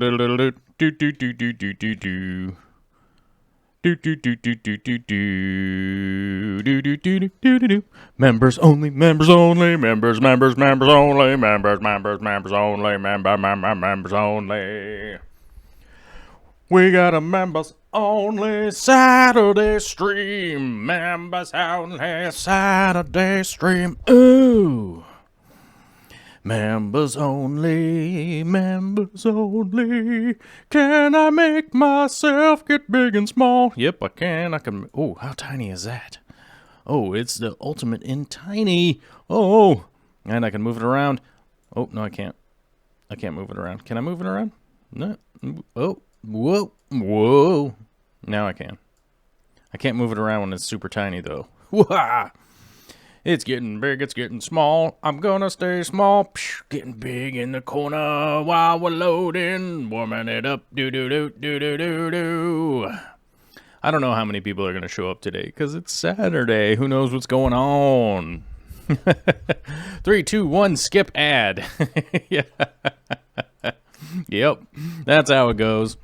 Members only, members only, members only, members only, members only. We got a members only Saturday stream. Members only Saturday stream. Ooh. Members only, members only. Can I make myself get big and small? Yep, I can. I can. Oh, how tiny is that? Oh, it's the ultimate in tiny. Oh, and I can move it around. Oh, no, I can't. I can't move it around. Can I move it around? No. Oh, whoa, whoa. Now I can. I can't move it around when it's super tiny, though. Wah! It's getting big, it's getting small. I'm gonna stay small. Psh, getting big in the corner while we're loading. Warming it up. Do-do-do-do-do-do-do. I don't know how many people are gonna show up today because it's Saturday. Who knows what's going on? 3, 2, 1, skip ad. Yeah. Yep. That's how it goes.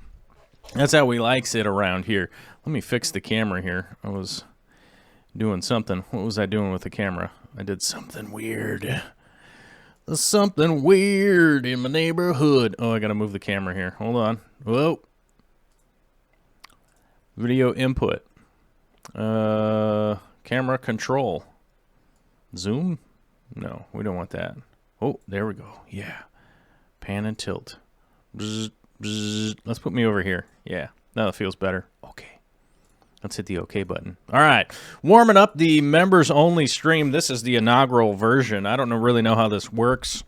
That's how we likes it around here. Let me fix the camera here. I was doing something. What was I doing with the camera? I did something weird. Something weird in my neighborhood. Oh, I gotta move the camera here. Hold on. Whoa. Video input. Camera control. Zoom? No, we don't want that. Oh, there we go. Yeah. Pan and tilt. Bzz, bzz. Let's put me over here. Yeah. Now that feels better. Okay. Let's hit the OK button. All right. Warming up the members-only stream. This is the inaugural version. I don't really know how this works.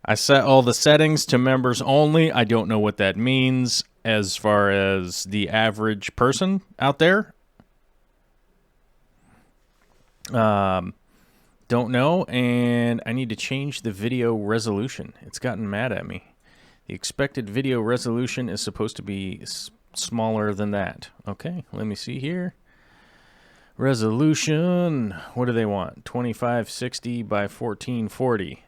I set all the settings to members only. I don't know what that means as far as the average person out there. Don't know, and I need to change the video resolution. It's gotten mad at me. The expected video resolution is supposed to be smaller than that. Okay, let me see here. Resolution. What do they want? 2560 by 1440.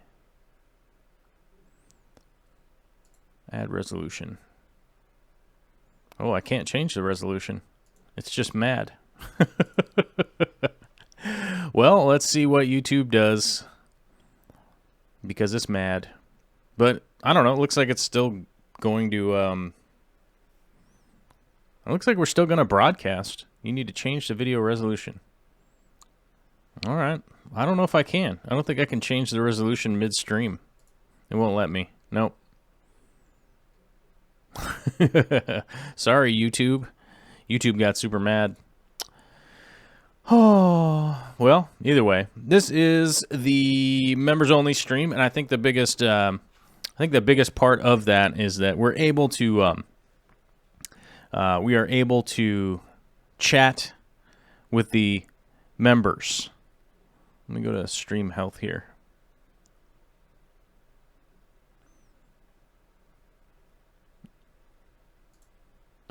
Add resolution. Oh, I can't change the resolution. It's just mad. Well, let's see what YouTube does. Because it's mad. But, I don't know. It looks like it's still going to... It looks like we're still going to broadcast. You need to change the video resolution. All right. I don't know if I can. I don't think I can change the resolution midstream. It won't let me. Nope. Sorry, YouTube. YouTube got super mad. Oh, well, either way, this is the members-only stream, and I think the biggest, part of that is that we're able to, we are able to chat with the members. Let me go to Stream Health here.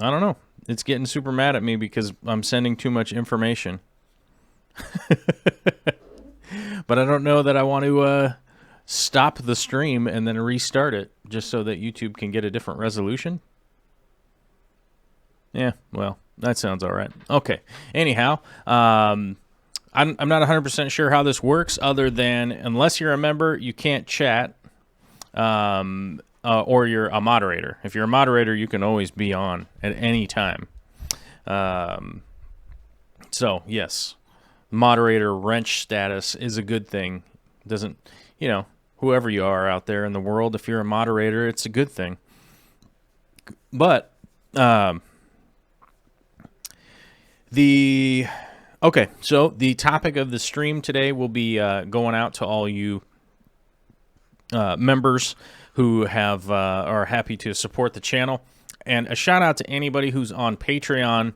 I don't know. It's getting super mad at me because I'm sending too much information. But I don't know that I want to stop the stream and then restart it just so that YouTube can get a different resolution. Yeah, well, that sounds all right. Okay. Anyhow, I'm not 100% sure how this works other than unless you're a member, you can't chat or you're a moderator. If you're a moderator, you can always be on at any time. So, yes. Moderator wrench status is a good thing. Doesn't, whoever you are out there in the world, if you're a moderator, it's a good thing. But, okay, so the topic of the stream today will be going out to all you members who have are happy to support the channel. And a shout out to anybody who's on Patreon.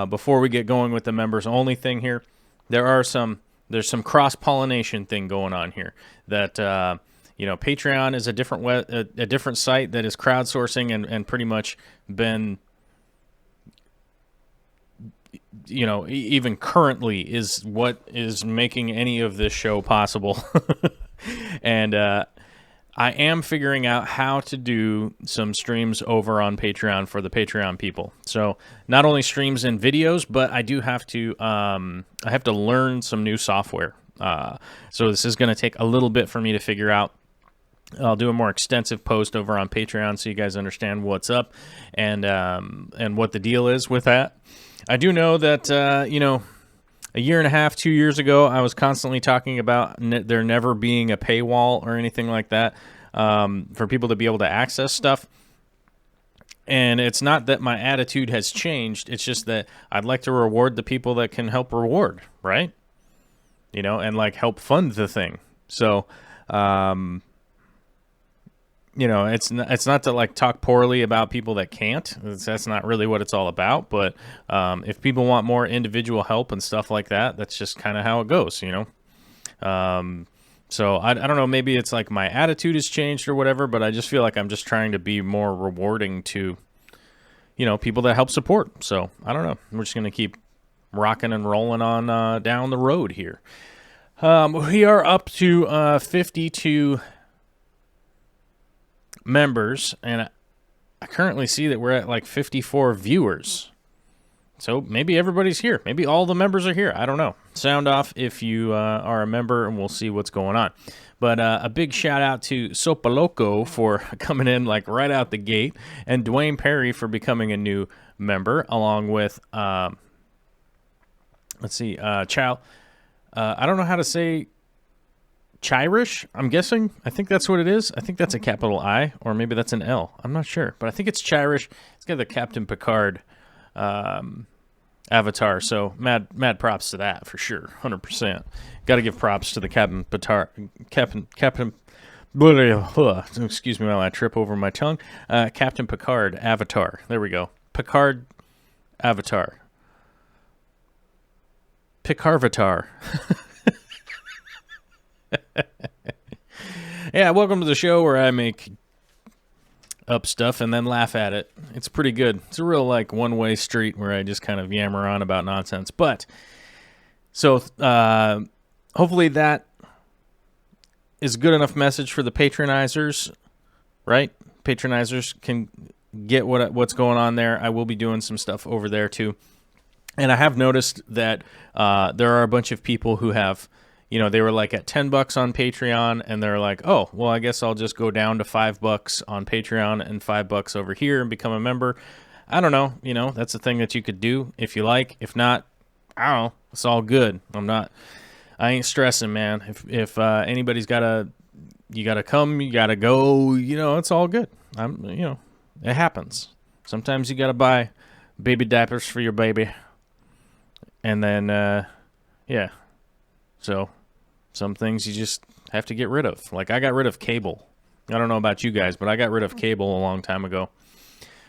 Before we get going with the members only thing here, there's some cross-pollination thing going on here. That Patreon is a different site that is crowdsourcing and pretty much been, even currently is what is making any of this show possible. And I am figuring out how to do some streams over on Patreon for the Patreon people. So not only streams and videos, but I do have to I have to learn some new software. So this is going to take a little bit for me to figure out. I'll do a more extensive post over on Patreon so you guys understand what's up and what the deal is with that. I do know that a year and a half, 2 years ago, I was constantly talking about there never being a paywall or anything like that for people to be able to access stuff. And it's not that my attitude has changed. It's just that I'd like to reward the people that can help reward, right? And like help fund the thing. So, it's not to like talk poorly about people that can't. That's not really what it's all about. But if people want more individual help and stuff like that, that's just kind of how it goes, So I don't know. Maybe it's like my attitude has changed or whatever. But I just feel like I'm just trying to be more rewarding to, people that help support. So I don't know. We're just gonna keep rocking and rolling on down the road here. We are up to 52 members, and I currently see that we're at like 54 viewers. So maybe everybody's here. Maybe all the members are here. I don't know. Sound off if you are a member, and we'll see what's going on. But a big shout out to Sopaloco for coming in like right out the gate, and Dwayne Perry for becoming a new member, along with Chow. I don't know how to say Chirish, I'm guessing. I think that's what it is. I think that's a capital I, or maybe that's an L. I'm not sure, but I think it's Chirish. It's got the Captain Picard avatar, so mad props to that for sure, 100%. Got to give props to the Captain Picard. Excuse me while I trip over my tongue. Captain Picard avatar. There we go. Picard avatar. Picarvatar. Yeah, welcome to the show where I make up stuff and then laugh at it. It's pretty good. It's a real like one-way street where I just kind of yammer on about nonsense. But so hopefully that is good enough message for the patronizers, right? Patronizers can get what's going on there. I will be doing some stuff over there too. And I have noticed that there are a bunch of people who have, they were like at $10 on Patreon, and they're like, oh, well, I guess I'll just go down to $5 on Patreon and $5 over here and become a member. I don't know. That's a thing that you could do if you like. If not, I don't know. It's all good. I ain't stressing, man. If anybody's you gotta come, you gotta go, it's all good. It happens. Sometimes you gotta buy baby diapers for your baby. And then, yeah. So some things you just have to get rid of. Like I got rid of cable. I don't know about you guys, but I got rid of cable a long time ago.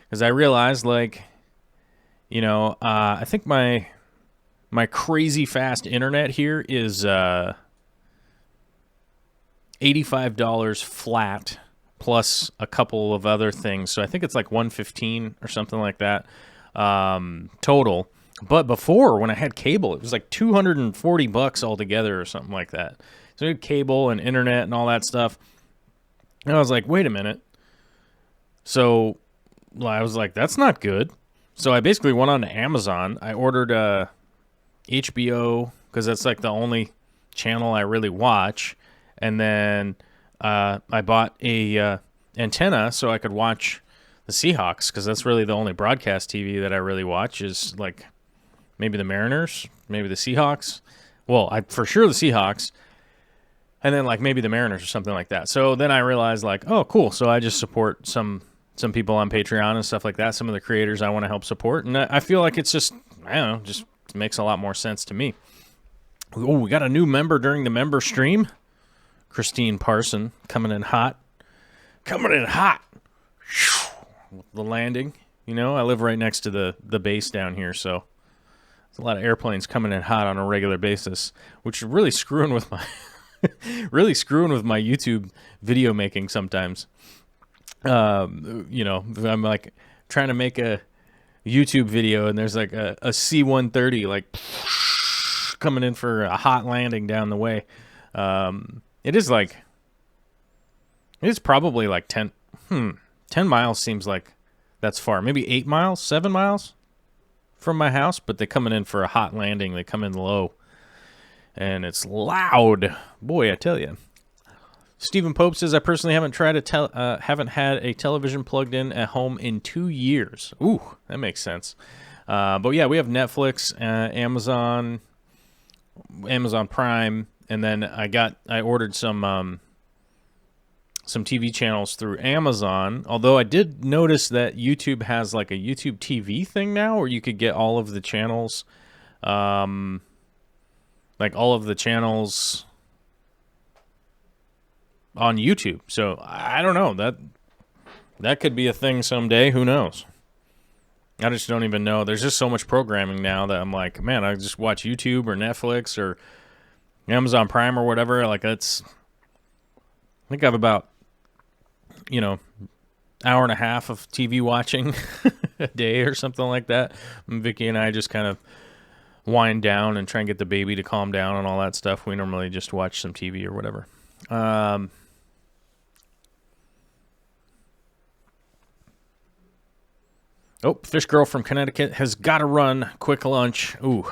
Because I realized, like, I think my crazy fast internet here is $85 flat plus a couple of other things. So I think it's like $115 or something like that total. But before, when I had cable, it was like $240 altogether or something like that. So I had cable and internet and all that stuff. And I was like, wait a minute. So I was like, that's not good. So I basically went on to Amazon. I ordered HBO, because that's like the only channel I really watch. And then I bought a antenna so I could watch the Seahawks, because that's really the only broadcast TV that I really watch is like maybe the Mariners, maybe the Seahawks. Well, for sure the Seahawks. And then like maybe the Mariners or something like that. So then I realized like, oh, cool. So I just support some people on Patreon and stuff like that. Some of the creators I want to help support. And I feel like it's just, I don't know, just makes a lot more sense to me. Oh, we got a new member during the member stream. Christine Parson coming in hot. Coming in hot. The landing. I live right next to the base down here, so there's a lot of airplanes coming in hot on a regular basis, which is really screwing with my YouTube video making sometimes. I'm like trying to make a YouTube video and there's like a C-130 like coming in for a hot landing down the way. It is like It's probably like 10 miles seems like that's far. Maybe 8 miles, 7 miles from my house, but they're coming in for a hot landing. They come in low, and it's loud. Boy, I tell you. Stephen Pope says, I personally haven't haven't had a television plugged in at home in 2 years. Ooh, that makes sense. But yeah, we have Netflix, Amazon Prime, and then I ordered some TV channels through Amazon. Although I did notice that YouTube has like a YouTube TV thing now, where you could get all of the channels, like all of the channels on YouTube. So I don't know, that could be a thing someday. Who knows? I just don't even know. There's just so much programming now that I'm like, man, I just watch YouTube or Netflix or Amazon Prime or whatever. Like I think I have about, hour and a half of TV watching a day or something like that. And Vicky and I just kind of wind down and try and get the baby to calm down and all that stuff. We normally just watch some TV or whatever. Fish Girl from Connecticut has got to run. Quick lunch. Ooh,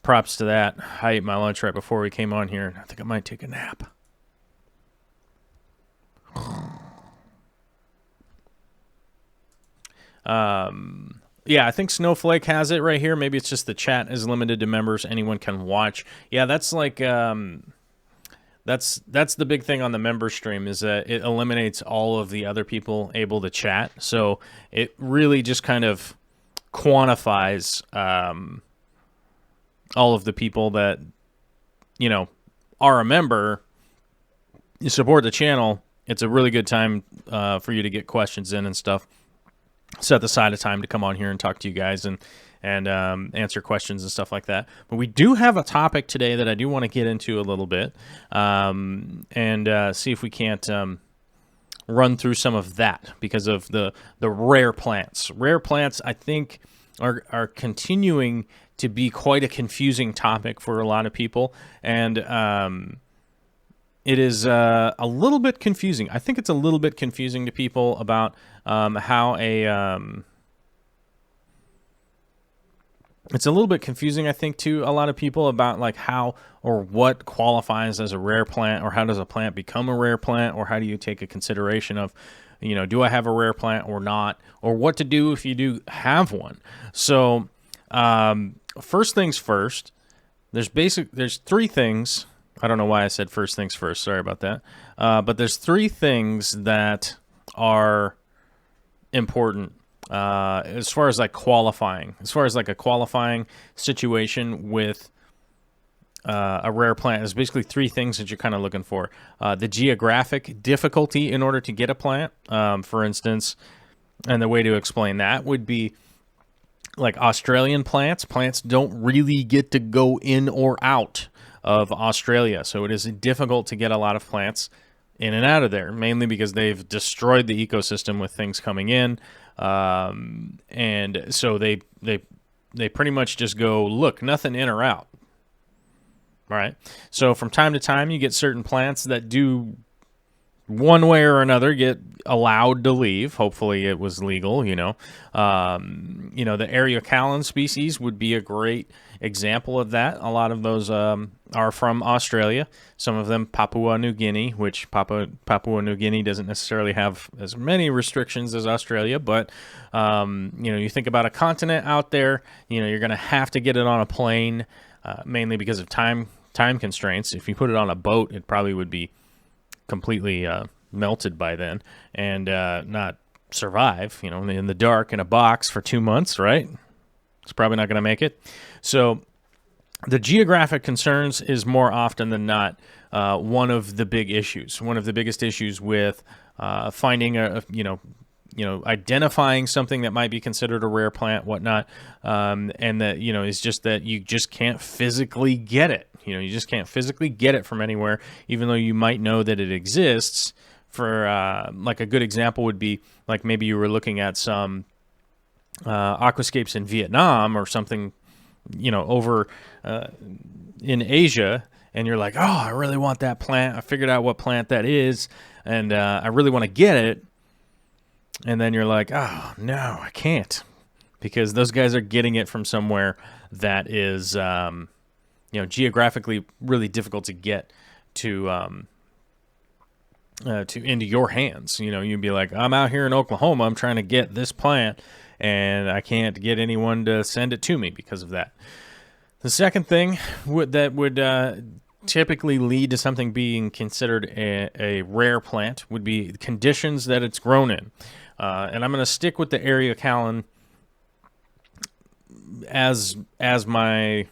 props to that. I ate my lunch right before we came on here. I think I might take a nap. Yeah, I think Snowflake has it right here. Maybe it's just the chat is limited to members. Anyone can watch. Yeah, that's like... That's the big thing on the member stream, is that it eliminates all of the other people able to chat. So it really just kind of quantifies all of the people that, are a member, you support the channel. It's a really good time for you to get questions in and stuff. Set aside a time to come on here and talk to you guys and answer questions and stuff like that. But we do have a topic today that I do want to get into a little bit, and see if we can't run through some of that, because of the rare plants. Rare plants, I think, are continuing to be quite a confusing topic for a lot of people, and it is a little bit confusing. I think it's a little bit confusing to people about how it's a little bit confusing, I think, to a lot of people about like how or what qualifies as a rare plant, or how does a plant become a rare plant, or how do you take a consideration of, do I have a rare plant or not, or what to do if you do have one. So first things first, there's 3 things. I don't know why I said first things first. Sorry about that. But there's 3 things that are important as far as like qualifying, a qualifying situation with a rare plant. There's basically 3 things that you're kind of looking for. The geographic difficulty in order to get a plant, for instance, and the way to explain that would be like Australian plants. Plants don't really get to go in or out of Australia, so it is difficult to get a lot of plants in and out of there, mainly because they've destroyed the ecosystem with things coming in. And so they pretty much just go, look, nothing in or out. All right. So from time to time, you get certain plants that do one way or another get allowed to leave. Hopefully it was legal, the Eriocallan species would be a great example of that. A lot of those are from Australia. Some of them Papua New Guinea, which Papua New Guinea doesn't necessarily have as many restrictions as Australia, but you think about a continent out there, you're going to have to get it on a plane, mainly because of time constraints. If you put it on a boat, it probably would be completely melted by then and not survive, in the dark in a box for 2 months, right? It's probably not going to make it. So the geographic concerns is more often than not one of the big issues. One of the biggest issues with finding identifying something that might be considered a rare plant, whatnot, and that, is just that you just can't physically get it. You just can't physically get it from anywhere, even though you might know that it exists. For like a good example would be like maybe you were looking at some aquascapes in Vietnam or something, over in Asia, and you're like, oh, I really want that plant. I figured out what plant that is. and I really want to get it. And then you're like, oh, no, I can't. Because those guys are getting it from somewhere that is, geographically really difficult to get to into your hands. You'd be like, I'm out here in Oklahoma, I'm trying to get this plant, and I can't get anyone to send it to me because of that. The second thing that would typically lead to something being considered a rare plant would be the conditions that it's grown in. And I'm going to stick with the Eriocallan as my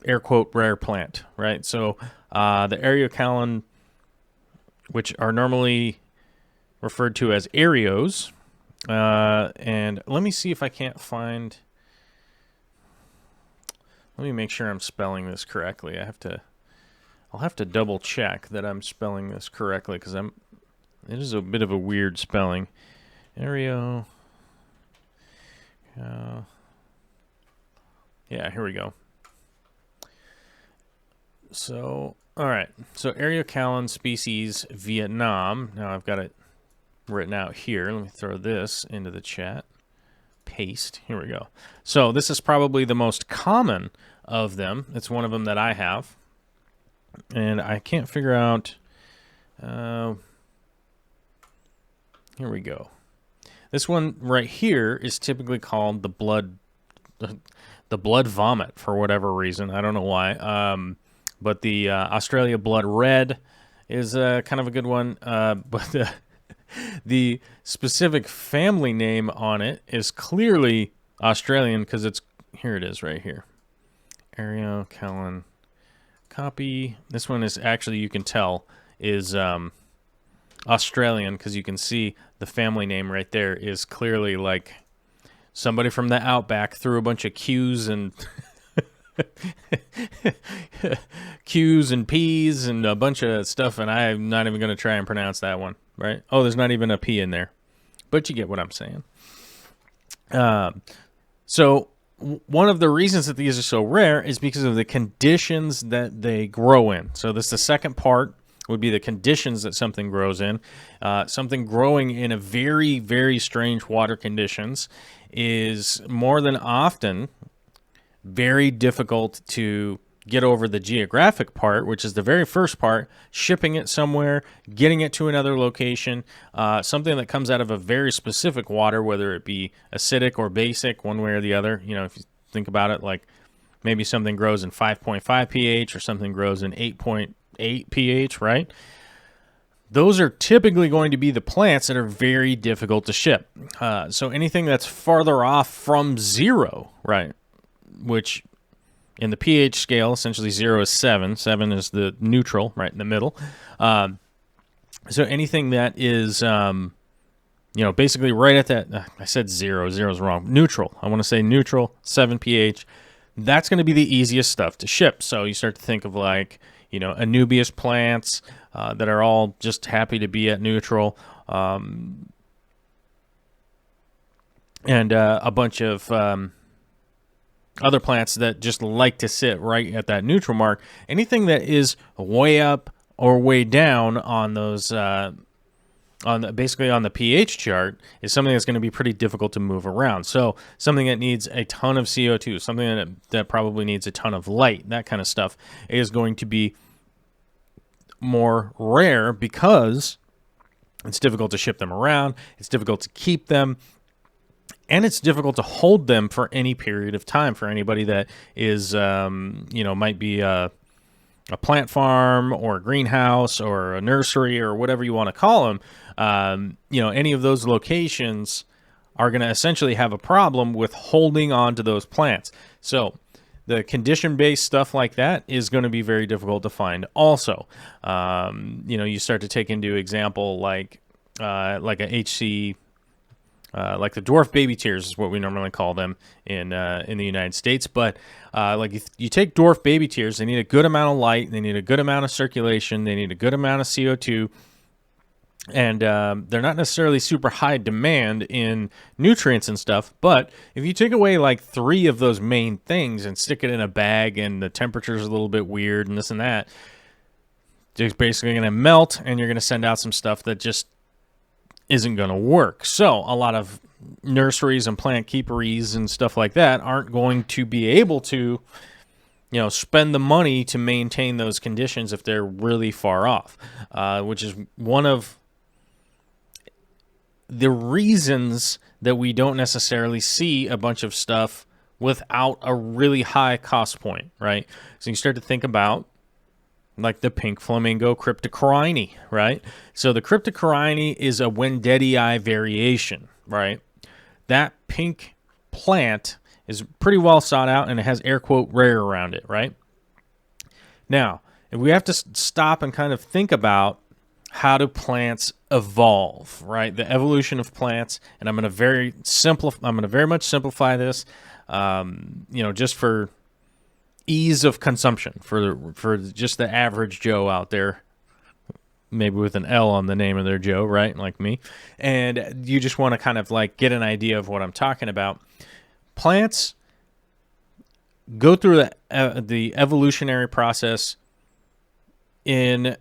air quote rare plant, right? So the Eriocallan, which are normally referred to as Erios, and let me see if I can't find. Let me make sure I'm spelling this correctly. I'll have to double check that I'm spelling this correctly because it is a bit of a weird spelling. Aereo. Yeah, here we go. So, all right. So, Eriocallan species, Vietnam. Now, I've got it written out here. Let me throw this into the chat. Paste. Here we go. So, this is probably the most common of them. It's one of them that I have. And I can't figure out... here we go. This one right here is typically called the blood vomit for whatever reason. I don't know why. But the Australia blood red is kind of a good one. But the specific family name on it is clearly Australian because it's here. It is right here. Eriocallan copy. This one is actually, you can tell, is Australian because you can see the family name right there is clearly like somebody from the outback threw a bunch of Q's and Q's and P's and a bunch of stuff, and I'm not even going to try and pronounce that one, right? Oh, there's not even a P in there, but you get what I'm saying. So one of the reasons that these are so rare is because of the conditions that they grow in. So this is the second part, would be the conditions that something grows in. Something growing in a very, very strange water conditions is more than often very difficult to get over the geographic part, which is the very first part, shipping it somewhere, getting it to another location, something that comes out of a very specific water, whether it be acidic or basic, one way or the other. If you think about it, like maybe something grows in 5.5 pH or something grows in 8.8 pH, right? Those are typically going to be the plants that are very difficult to ship. So anything that's farther off from 0, right, which in the pH scale, essentially 0 is 7. 7 is the neutral, right in the middle. So anything that is, basically right at that, I said 0. 0 is wrong. Neutral. I want to say neutral, 7 pH. That's going to be the easiest stuff to ship. So you start to think of like, Anubias plants that are all just happy to be at neutral. And a bunch of other plants that just like to sit right at that neutral mark. Anything that is way up or way down on those, basically on the pH chart, is something that's going to be pretty difficult to move around. So something that needs a ton of CO2, something that probably needs a ton of light, that kind of stuff, is going to be more rare because it's difficult to ship them around, it's difficult to keep them, and it's difficult to hold them for any period of time for anybody that is, might be a plant farm or a greenhouse or a nursery or whatever you want to call them. Any of those locations are going to essentially have a problem with holding on to those plants. So the condition-based stuff like that is going to be very difficult to find also. You start to take into example like a HC, like the dwarf baby tears is what we normally call them in the United States. But like you take dwarf baby tears, they need a good amount of light, they need a good amount of circulation, they need a good amount of CO2, and they're not necessarily super high demand in nutrients and stuff. But if you take away like 3 of those main things and stick it in a bag and the temperature's a little bit weird and this and that, just basically going to melt, and you're going to send out some stuff that just isn't going to work. So a lot of nurseries and plant keeperies and stuff like that aren't going to be able to, spend the money to maintain those conditions if they're really far off, which is one of the reasons that we don't necessarily see a bunch of stuff without a really high cost point, right? So you start to think about like the pink flamingo cryptocorini, right? So the cryptocorini is a Wendetii variation, right? That pink plant is pretty well sought out, and it has air quote rare around it, right? Now, if we have to stop and kind of think about how do plants evolve, right? The evolution of plants, and I'm going to very much simplify this, just for ease of consumption for just the average Joe out there, maybe with an L on the name of their Joe, right? Like me. And you just want to kind of like get an idea of what I'm talking about. Plants go through the evolutionary process in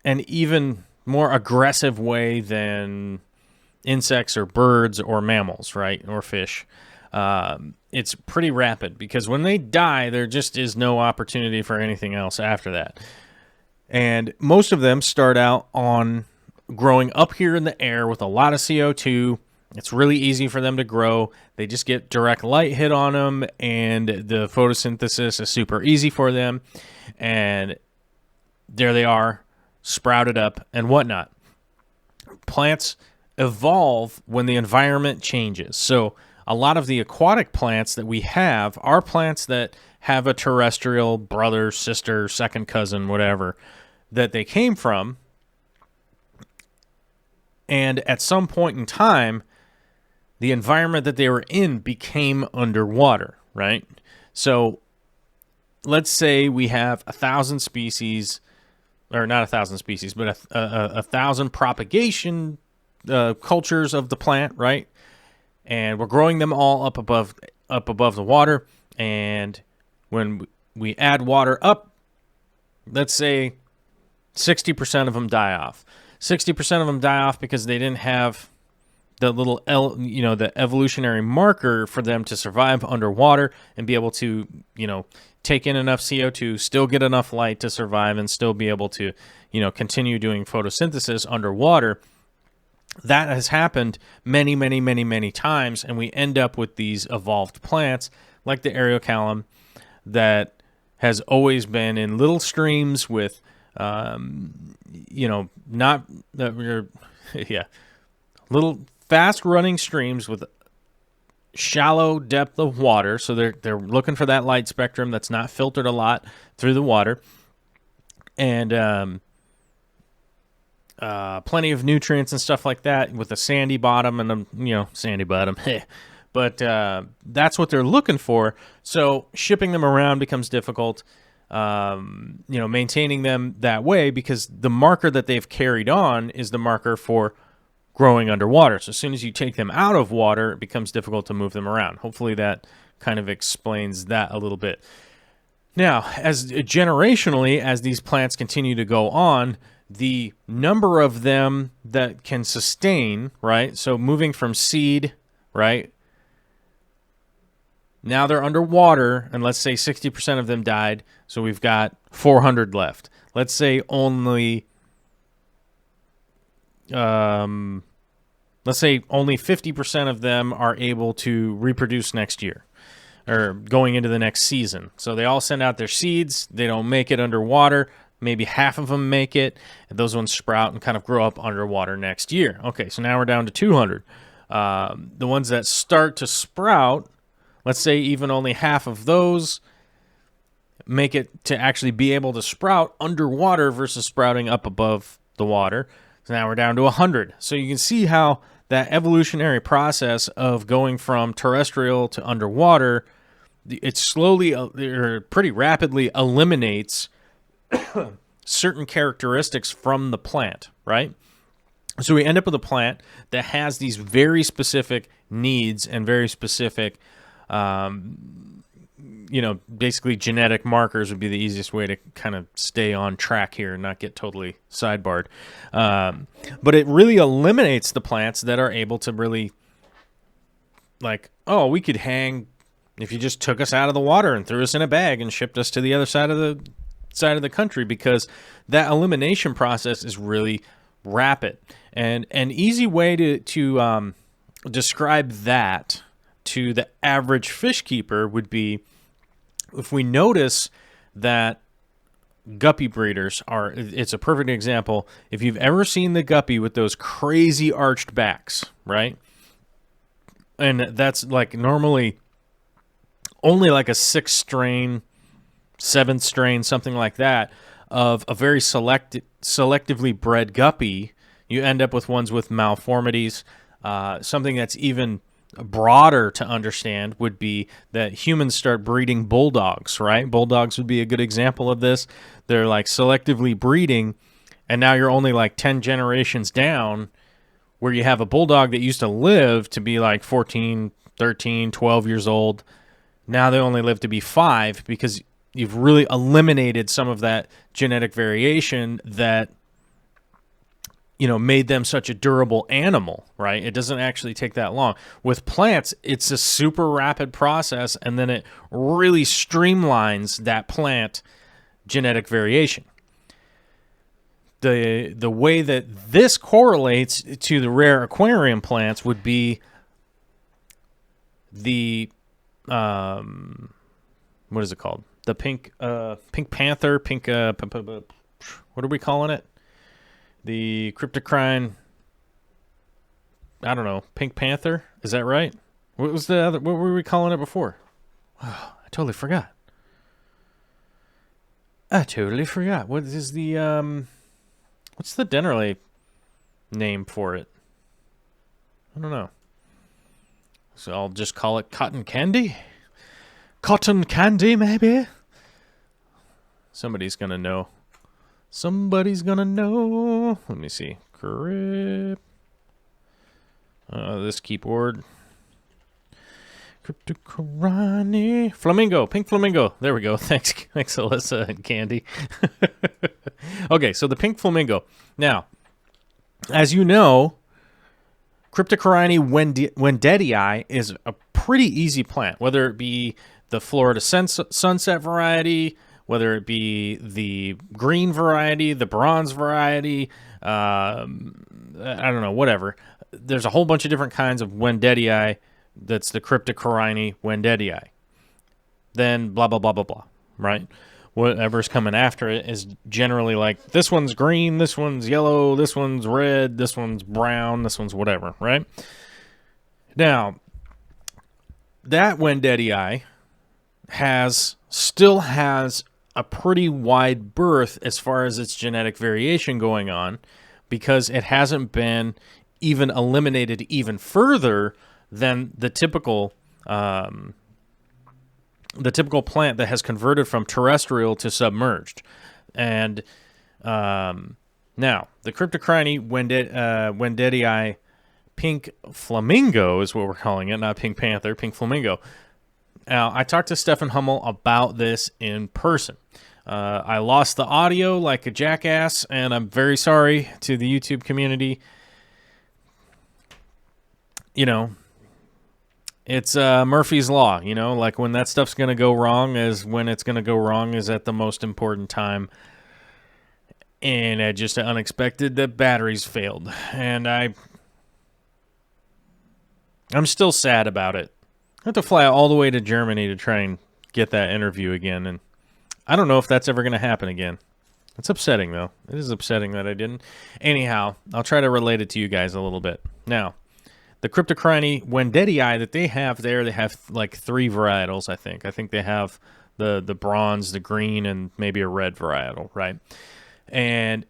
an even more aggressive way than insects or birds or mammals, right? Or fish. It's pretty rapid because when they die, there just is no opportunity for anything else after that. And most of them start out on growing up here in the air with a lot of CO2. It's really easy for them to grow. They just get direct light hit on them, and the photosynthesis is super easy for them. And there they are, sprouted up and whatnot. Plants evolve when the environment changes. So a lot of the aquatic plants that we have are plants that have a terrestrial brother, sister, second cousin, whatever, that they came from. And at some point in time, the environment that they were in became underwater, right? So let's say we have 1,000 species, or not 1,000 species, but a 1,000 propagation cultures of the plant, right? And we're growing them all up above the water. And when we add water up, let's say 60% of them die off. 60% of them die off because they didn't have the little the evolutionary marker for them to survive underwater and be able to, take in enough CO2, still get enough light to survive, and still be able to, continue doing photosynthesis underwater. That has happened many, many, many, many times, and we end up with these evolved plants like the Aerocalum that has always been in little streams with, little fast-running streams with shallow depth of water. So they're looking for that light spectrum that's not filtered a lot through the water, and plenty of nutrients and stuff like that with a sandy bottom and sandy bottom. But that's what they're looking for. So shipping them around becomes difficult. Maintaining them that way because the marker that they've carried on is the marker for growing underwater. So as soon as you take them out of water, it becomes difficult to move them around. Hopefully that kind of explains that a little bit. Now, as generationally, as these plants continue to go on, the number of them that can sustain, right? So moving from seed, right? Now they're underwater, and let's say 60% of them died, so we've got 400 left. Let's say only 50% of them are able to reproduce next year or going into the next season. So they all send out their seeds. They don't make it underwater. Maybe half of them make it. And those ones sprout and kind of grow up underwater next year. Okay, so now we're down to 200. The ones that start to sprout, let's say even only half of those make it to actually be able to sprout underwater versus sprouting up above the water. So now we're down to 100. So you can see how that evolutionary process of going from terrestrial to underwater, it slowly or pretty rapidly eliminates certain characteristics from the plant, right? So we end up with a plant that has these very specific needs and very specific basically genetic markers would be the easiest way to kind of stay on track here and not get totally sidebarred. But it really eliminates the plants that are able to really, like, oh, we could hang if you just took us out of the water and threw us in a bag and shipped us to the other side of the country, because that elimination process is really rapid. And an easy way to describe that to the average fish keeper would be, if we notice that guppy breeders it's a perfect example. If you've ever seen the guppy with those crazy arched backs, right? And that's like normally only like a 6th strain, 7th strain, something like that, of a very selectively bred guppy. You end up with ones with malformities. Something that's even broader to understand would be that humans start breeding bulldogs, right? Bulldogs would be a good example of this. They're like selectively breeding, and now you're only like 10 generations down, where you have a bulldog that used to live to be like 14, 13, 12 years old. Now they only live to be 5, because you've really eliminated some of that genetic variation that, made them such a durable animal, right? It doesn't actually take that long. With plants, it's a super rapid process, and then it really streamlines that plant genetic variation. The way that this correlates to the rare aquarium plants would be the what is it called? The pink panther, what are we calling it? The cryptocrine, I don't know, pink panther? Is that right? What were we calling it before? Oh, I totally forgot. What is the what's the Dennerley name for it? I don't know. So I'll just call it cotton candy? Cotton candy, maybe? Somebody's going to know. Somebody's going to know. Let me see. This keyboard. Cryptocorani. Flamingo. Pink flamingo. There we go. Thanks, Alyssa and Candy. Okay, so the pink flamingo. Now, as you know, Cryptocorani wendetii is a pretty easy plant, whether it be the Florida sunset variety, whether it be the green variety, the bronze variety, I don't know, whatever. There's a whole bunch of different kinds of wendetii. That's the Cryptocorani wendetii. Then blah, blah, blah, blah, blah, right? Whatever's coming after it is generally like, this one's green, this one's yellow, this one's red, this one's brown, this one's whatever, right? Now, that wendetii still has a pretty wide berth as far as its genetic variation going on, because it hasn't been even eliminated even further than the typical plant that has converted from terrestrial to submerged. And now, the Cryptocorani wendetii pink flamingo is what we're calling it, not pink panther, pink flamingo. Now, I talked to Stefan Hummel about this in person. I lost the audio like a jackass, and I'm very sorry to the YouTube community. It's Murphy's Law, like when that stuff's going to go wrong is when it's going to go wrong is at the most important time. And I just unexpected that batteries failed. And I'm still sad about it. I have to fly all the way to Germany to try and get that interview again. And I don't know if that's ever going to happen again. It's upsetting, though. It is upsetting that I didn't. Anyhow, I'll try to relate it to you guys a little bit. Now, the Cryptocorani wendetii that they have there, they have like 3 varietals, I think. I think they have the bronze, the green, and maybe a red varietal, right? And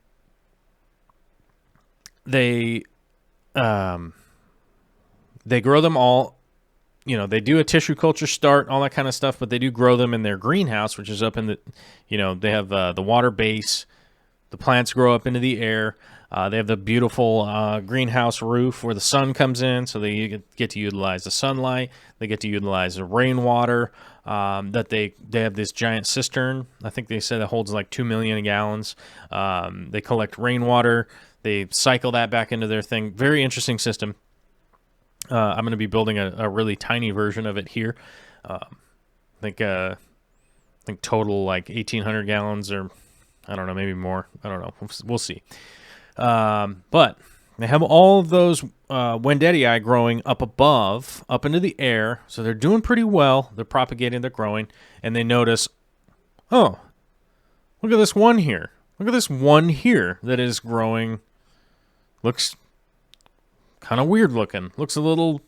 they grow them all. They do a tissue culture start, all that kind of stuff, but they do grow them in their greenhouse, which is up in the, they have the water base. The plants grow up into the air. They have the beautiful greenhouse roof where the sun comes in, so they get to utilize the sunlight. They get to utilize the rainwater. that they have this giant cistern. I think they said that holds like 2 million gallons. They collect rainwater. They cycle that back into their thing. Very interesting system. I'm going to be building a really tiny version of it here. I think total like 1,800 gallons, or I don't know, maybe more. I don't know. We'll see. But they have all of those Wendetii growing up above, up into the air. So they're doing pretty well. They're propagating, they're growing. And they notice, oh, look at this one here. Look at this one here that is growing. Looks kind of weird looking. Looks a little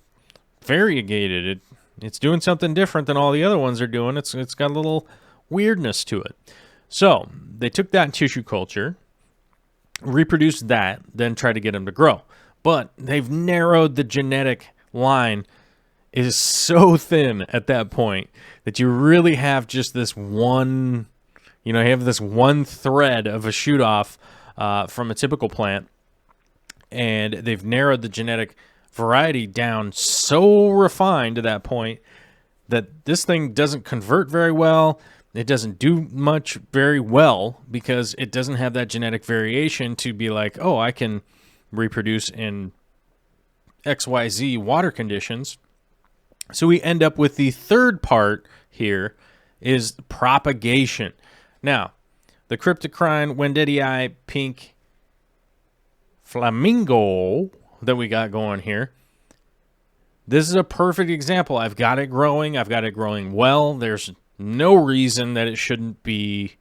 variegated. It's doing something different than all the other ones are doing. It's got a little weirdness to it. So they took that tissue culture, reproduced that, then tried to get them to grow. But they've narrowed the genetic line. It is so thin at that point that you really have just this one, you have this one thread of a shoot off from a typical plant. And they've narrowed the genetic variety down so refined to that point that this thing doesn't convert very well. It doesn't do much very well because it doesn't have that genetic variation to be like, oh, I can reproduce in XYZ water conditions. So we end up with the third part here is propagation. Now, the cryptocrine Wendetii pink flamingo that we got going here, this is a perfect example. I've got it growing. I've got it growing well. There's no reason that it shouldn't be,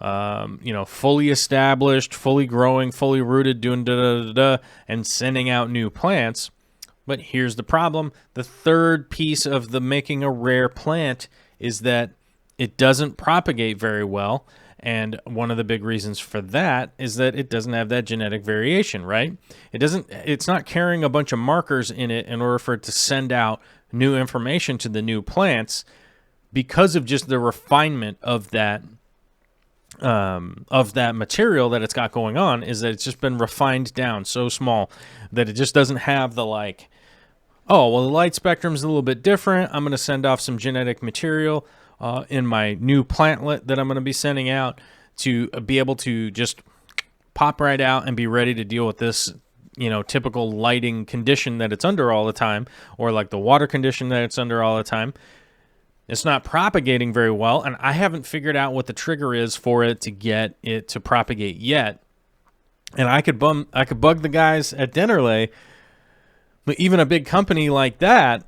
fully established, fully growing, fully rooted, doing da-da-da-da, and sending out new plants. But here's the problem. The third piece of the making a rare plant is that it doesn't propagate very well. And one of the big reasons for that is that it doesn't have that genetic variation, right? It's not carrying a bunch of markers in it in order for it to send out new information to the new plants because of just the refinement of that material that it's got going on, is that it's just been refined down so small that it just doesn't have the like, oh, well, the light spectrum's a little bit different. I'm going to send off some genetic material in my new plantlet that I'm going to be sending out to be able to just pop right out and be ready to deal with this, typical lighting condition that it's under all the time, or like the water condition that it's under all the time. It's not propagating very well, and I haven't figured out what the trigger is for it to get it to propagate yet. And I could bug the guys at Dennerley, but even a big company like that,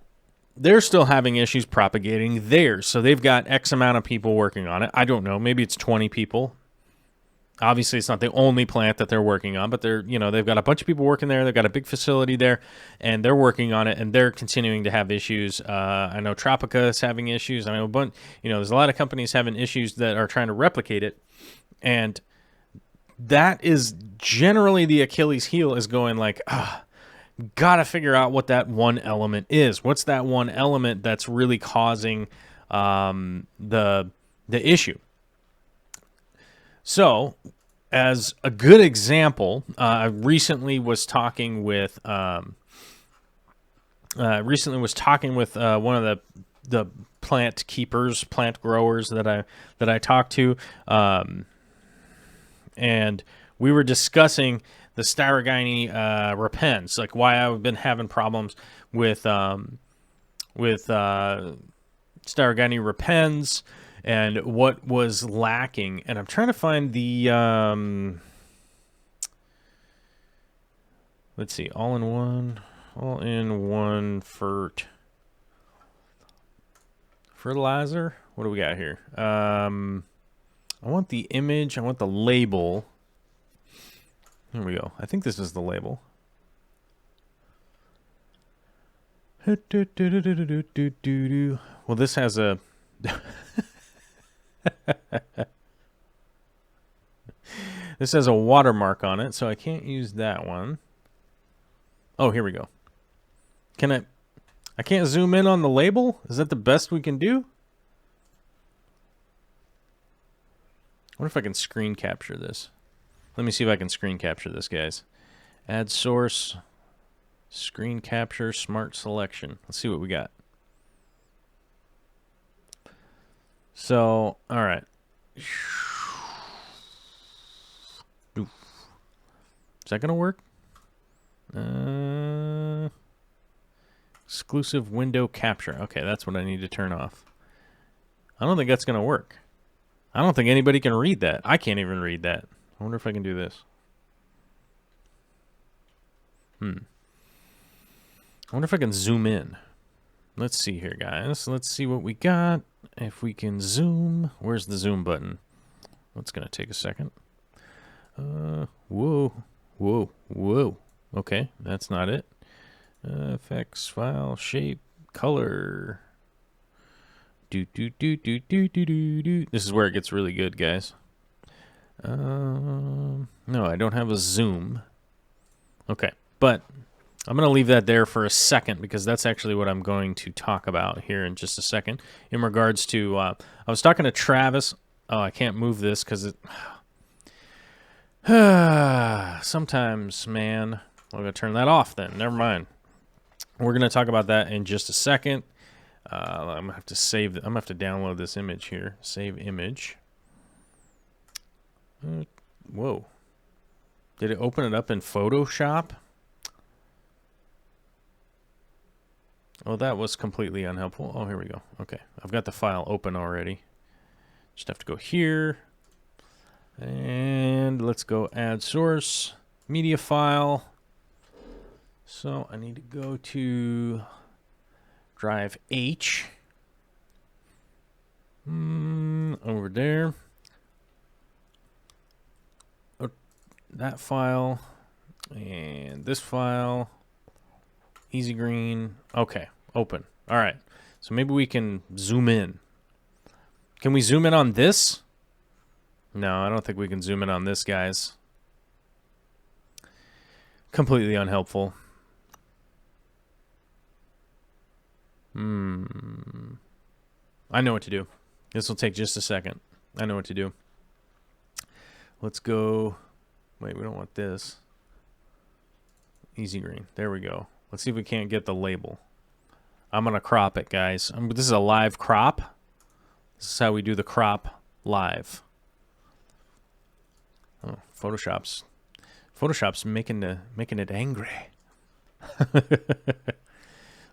they're still having issues propagating theirs. So they've got X amount of people working on it. I don't know. Maybe it's 20 people. Obviously, it's not the only plant that they're working on, but they've got a bunch of people working there. They've got a big facility there, and they're working on it, and they're continuing to have issues. I know Tropica is having issues. I know, there's a lot of companies having issues that are trying to replicate it, and that is generally the Achilles heel, is going like, gotta figure out what that one element is. What's that one element that's really causing the issue? So, as a good example, I recently was talking with one of the plant keepers, plant growers that I talked to, and we were discussing the Styrogine repens, like why I've been having problems with Styrogine repens and what was lacking. And I'm trying to find the let's see, all-in-one fertilizer. What do we got here? I want the image. I want the label. Here we go. I think this is the label. Well, this has a... this has a watermark on it, so I can't use that one. Oh, here we go. I can't zoom in on the label? Is that the best we can do? I wonder if I can screen capture this. Let me see if I can screen capture this, guys. Add source, screen capture, smart selection. Let's see what we got. So, all right. Is that going to work? Exclusive window capture. Okay, that's what I need to turn off. I don't think that's going to work. I don't think anybody can read that. I can't even read that. I wonder if I can do this. I wonder if I can zoom in. Let's see here, guys. Let's see what we got. If we can zoom. Where's the zoom button? That's going to take a second. Whoa. Whoa. Whoa. Okay, that's not it. Effects, file, shape, color. This is where it gets really good, guys. No, I don't have a zoom. Okay, but I'm going to leave that there for a second because that's actually what I'm going to talk about here in just a second. In regards to, I was talking to Travis. Oh, I can't move this because it... sometimes, man. I'm going to turn that off then. Never mind. We're going to talk about that in just a second. I'm going to have to save... I'm going to have to download this image here. Save image. Whoa. Did it open it up in Photoshop? Oh, that was completely unhelpful. Oh, here we go. Okay. I've got the file open already. Just have to go here. And let's go add source. Media file. So I need to go to drive H. Over there. Oh, that file. And this file. Easy green. Okay. Open. All right. So maybe we can zoom in. Can we zoom in on this? No, I don't think we can zoom in on this, guys. Completely unhelpful. I know what to do. This will take just a second. I know what to do. Let's go. Wait, we don't want this. Easy green. There we go. Let's see if we can't get the label. I'm going to crop it, guys. This is a live crop. This is how we do the crop live. Oh, Photoshop's making it angry.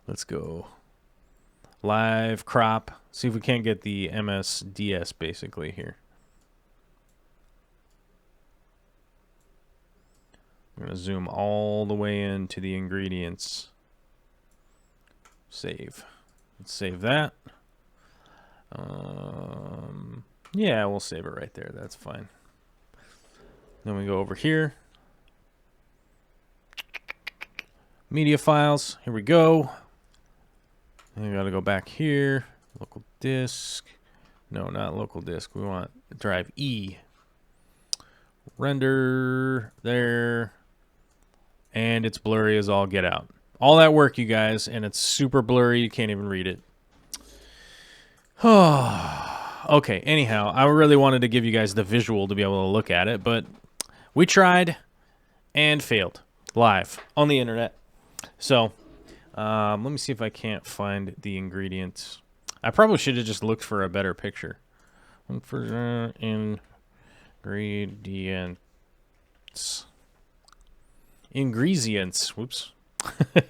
Let's go. Live crop. See if we can't get the MSDS basically here. I'm going to zoom all the way into the ingredients. Save. Let's save that. Yeah, we'll save it right there. That's fine. Then we go over here. Media files. Here we go. And we got to go back here. Local disk. No, not local disk. We want drive E. Render there. And it's blurry as all get out. All that work, you guys, and it's super blurry. You can't even read it. Okay, anyhow, I really wanted to give you guys the visual to be able to look at it, but we tried and failed live on the internet. So, let me see if I can't find the ingredients. I probably should have just looked for a better picture. Look for ingredients. Ingredients. Whoops. Is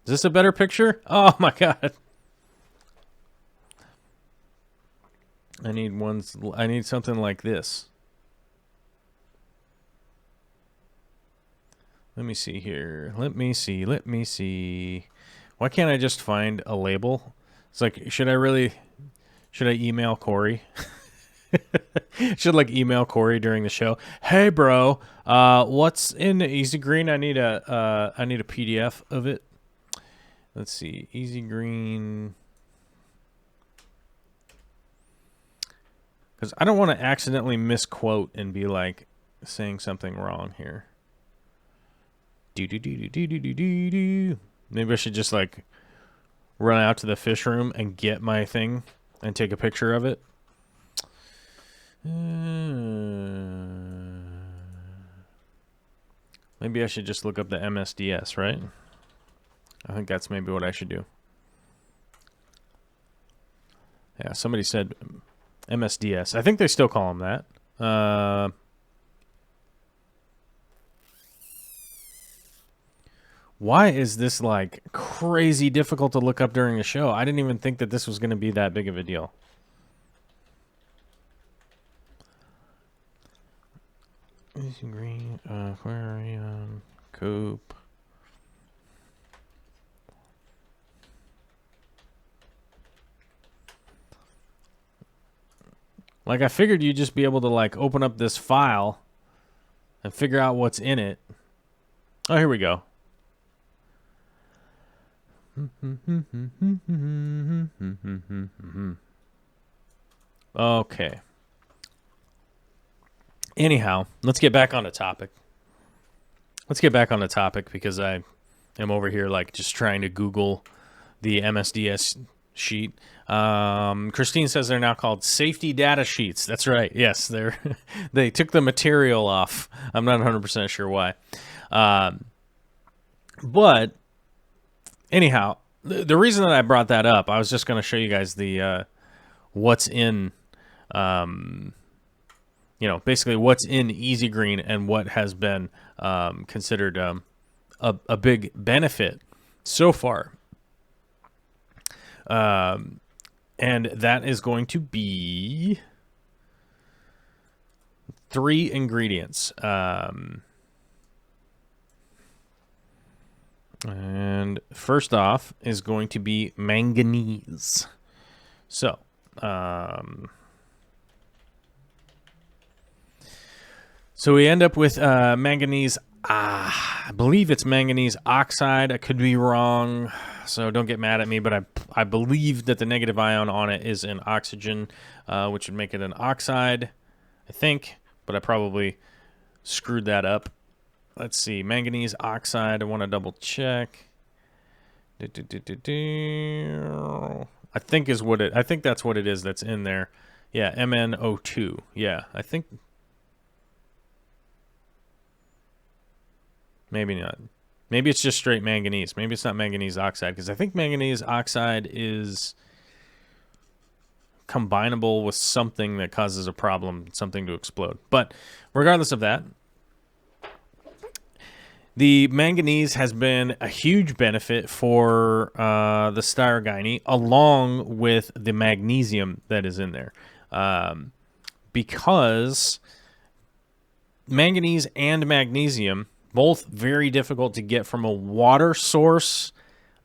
this a better picture? Oh my god. I need something like this. Let me see here. Let me see. Why can't I just find a label? It's like, should I email Corey? Should like email Corey during the show. Hey bro, what's in Easy Green? I need a PDF of it. Let's see. Easy Green. Because I don't want to accidentally misquote and be like saying something wrong here. Maybe I should just like run out to the fish room and get my thing and take a picture of it. Maybe I should just look up the MSDS, right? I think that's maybe what I should do. Yeah, somebody said MSDS. I think they still call them that. Why is this, like, crazy difficult to look up during the show? I didn't even think that this was going to be that big of a deal. Green, aquarium, coop. Like, I figured you'd just be able to, like, open up this file and figure out what's in it. Oh, here we go. Okay. Anyhow, let's get back on the topic. Because I am over here, like, just trying to Google the MSDS sheet. Christine says they're now called safety data sheets. That's right. Yes, they took the material off. I'm not 100% sure why. But anyhow, the reason that I brought that up, I was just going to show you guys the what's in, basically what's in Easy Green and what has been considered a big benefit so far. And that is going to be 3 ingredients. And first off is going to be manganese. So, we end up with manganese. I believe it's manganese oxide. I could be wrong, so don't get mad at me. But I believe that the negative ion on it is an oxygen, which would make it an oxide, I think. But I probably screwed that up. Let's see, manganese oxide. I want to double check. I think that's what it is that's in there. Yeah, MnO2. Yeah, I think. Maybe not. Maybe it's just straight manganese. Maybe it's not manganese oxide, because I think manganese oxide is combinable with something that causes a problem, something to explode. But regardless of that, the manganese has been a huge benefit for the styrogyne, along with the magnesium that is in there. Because manganese and magnesium, both very difficult to get from a water source,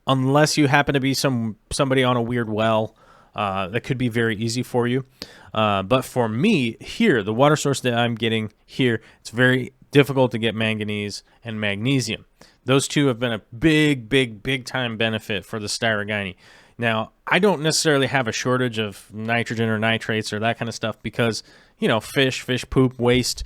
unless you happen to be somebody on a weird well. That could be very easy for you. But for me, here, the water source that I'm getting here, it's very difficult to get manganese and magnesium. Those two have been a big time benefit for the styrogyne. Now, I don't necessarily have a shortage of nitrogen or nitrates or that kind of stuff because, fish poop, waste,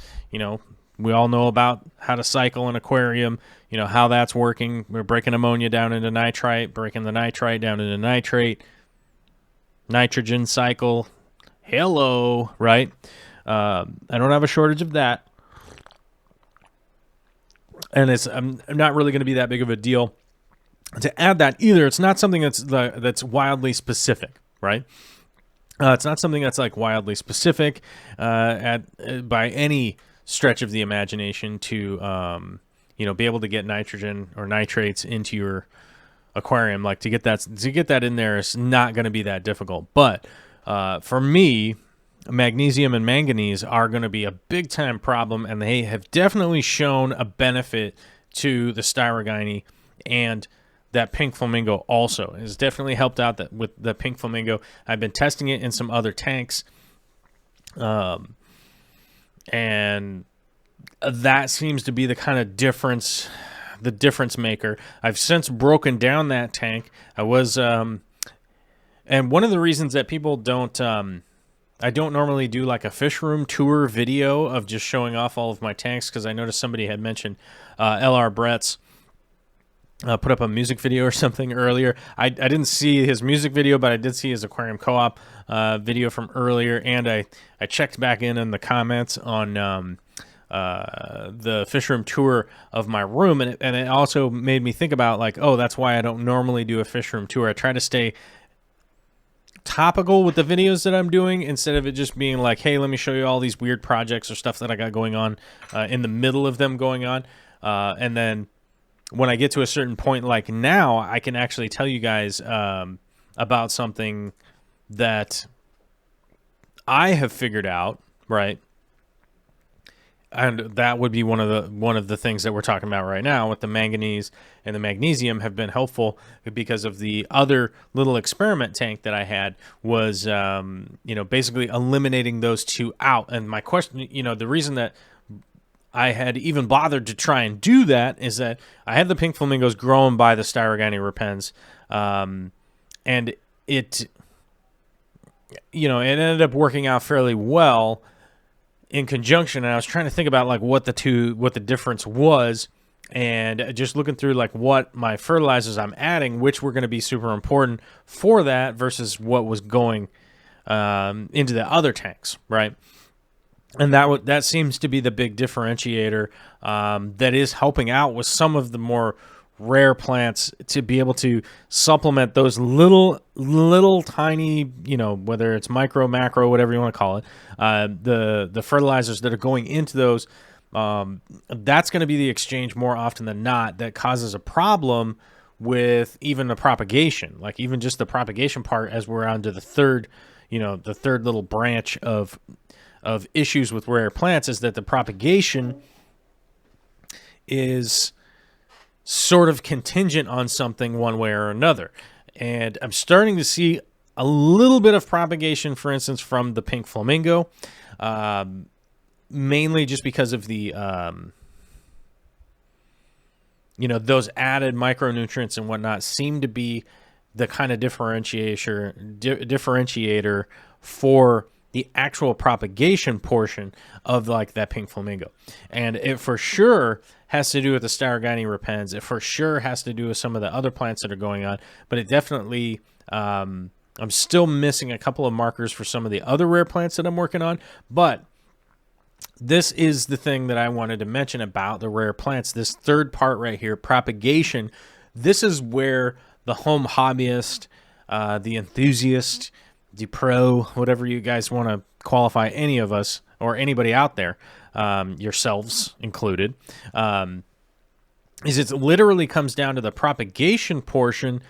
we all know about how to cycle an aquarium, how that's working. We're breaking ammonia down into nitrite, breaking the nitrite down into nitrate, nitrogen cycle. Hello, right? I don't have a shortage of that. And I'm not really going to be that big of a deal to add that either. It's not something that's wildly specific, right? It's not something that's like wildly specific by any stretch of the imagination to be able to get nitrogen or nitrates into your aquarium. Like to get that in there is not going to be that difficult. But for me, magnesium and manganese are going to be a big time problem, and they have definitely shown a benefit to the styrogyne, and that pink flamingo also has definitely helped out with the pink flamingo. I've been testing it in some other tanks, and that seems to be the kind of difference maker. I've since broken down that tank. I was, and one of the reasons that people don't, I don't normally do like a fish room tour video of just showing off all of my tanks, because I noticed somebody had mentioned LR Brett's put up a music video or something earlier. I didn't see his music video, but I did see his Aquarium Co-op video from earlier, and I checked back in the comments on the fish room tour of my room, and it also made me think about, like, oh, that's why I don't normally do a fish room tour. I try to stay topical with the videos that I'm doing, instead of it just being like, hey, let me show you all these weird projects or stuff that I got going on in the middle of them going on. And then when I get to a certain point, like now, I can actually tell you guys about something that I have figured out, right? And that would be one of the things that we're talking about right now, with the manganese and the magnesium have been helpful, because of the other little experiment tank that I had was, basically eliminating those two out. And my question, the reason that I had even bothered to try and do that is that I had the pink flamingos grown by the Styrogani repens, and it ended up working out fairly well in conjunction. And I was trying to think about like what the difference was, and just looking through like what my fertilizers I'm adding, which were going to be super important for that versus what was going into the other tanks, right? And that seems to be the big differentiator that is helping out with some of the more rare plants to be able to supplement those little tiny, whether it's micro, macro, whatever you want to call it, the fertilizers that are going into those. That's going to be the exchange more often than not that causes a problem with even the propagation, like even just the propagation part, as we're on to the third little branch of issues with rare plants, is that the propagation is sort of contingent on something one way or another. And I'm starting to see a little bit of propagation, for instance, from the pink flamingo, mainly just because of the, those added micronutrients and whatnot seem to be the kind of differentiator for the actual propagation portion of like that pink flamingo. And it for sure has to do with the Styrogani repens. It for sure has to do with some of the other plants that are going on, but it definitely, I'm still missing a couple of markers for some of the other rare plants that I'm working on. But this is the thing that I wanted to mention about the rare plants. This third part right here, propagation. This is where the home hobbyist, the enthusiast, the pro, whatever you guys want to qualify any of us or anybody out there, yourselves included, is it literally comes down to the propagation portion.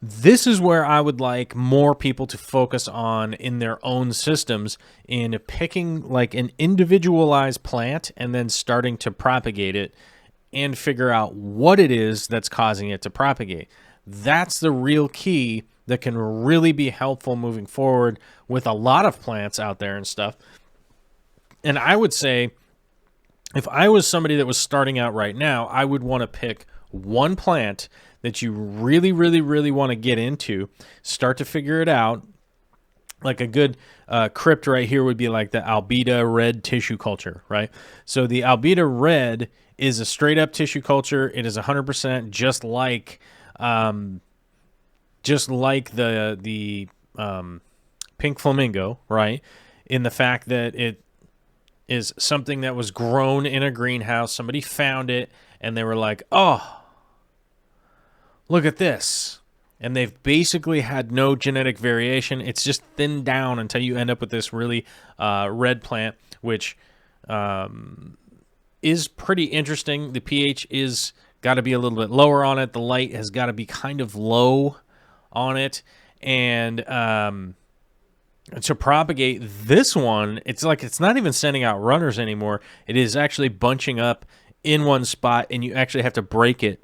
This is where I would like more people to focus on in their own systems, in picking like an individualized plant and then starting to propagate it and figure out what it is that's causing it to propagate. That's the real key that can really be helpful moving forward with a lot of plants out there and stuff. And I would say, if I was somebody that was starting out right now, I would want to pick one plant that you really, really, really want to get into, start to figure it out. Like a good crypt right here would be like the Albida red tissue culture, right? So the Albida red is a straight up tissue culture. It is 100% just like the pink flamingo, right? In the fact that it is something that was grown in a greenhouse. Somebody found it and they were like, oh, look at this. And they've basically had no genetic variation. It's just thinned down until you end up with this really red plant, which is pretty interesting. The pH is got to be a little bit lower on it. The light has got to be kind of low on it. And to propagate this one, it's like it's not even sending out runners anymore. It is actually bunching up in one spot, and you actually have to break it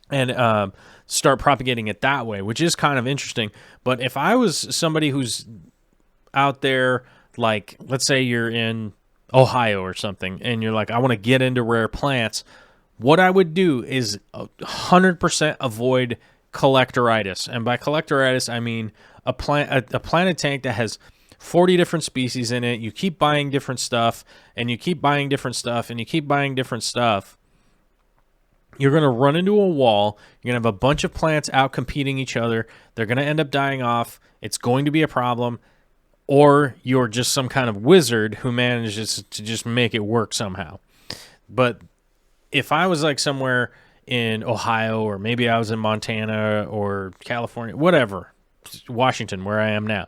and start propagating it that way, which is kind of interesting. But if I was somebody who's out there, like let's say you're in Ohio or something, and you're like, I want to get into rare plants, what I would do is 100% avoid collectoritis. And by collectoritis, I mean a planted tank that has 40 different species in it. You keep buying different stuff, and you keep buying different stuff, and you keep buying different stuff. You're going to run into a wall. You're going to have a bunch of plants out competing each other. They're going to end up dying off. It's going to be a problem. Or you're just some kind of wizard who manages to just make it work somehow. But if I was like somewhere in Ohio, or maybe I was in Montana or California, whatever, Washington, where I am now.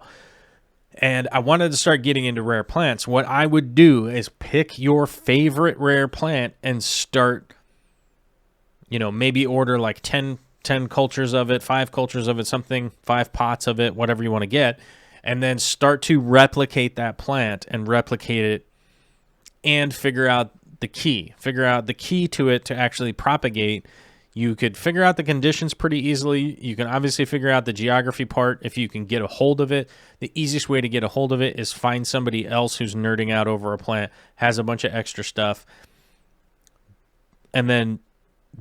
And I wanted to start getting into rare plants. What I would do is pick your favorite rare plant and start, maybe order like 10 cultures of it, 5 cultures of it, something, 5 pots of it, whatever you want to get, and then start to replicate that plant and replicate it and figure out the key to it to actually propagate. You could figure out the conditions pretty easily. You can obviously figure out the geography part if you can get a hold of it. The easiest way to get a hold of it is find somebody else who's nerding out over a plant, has a bunch of extra stuff, and then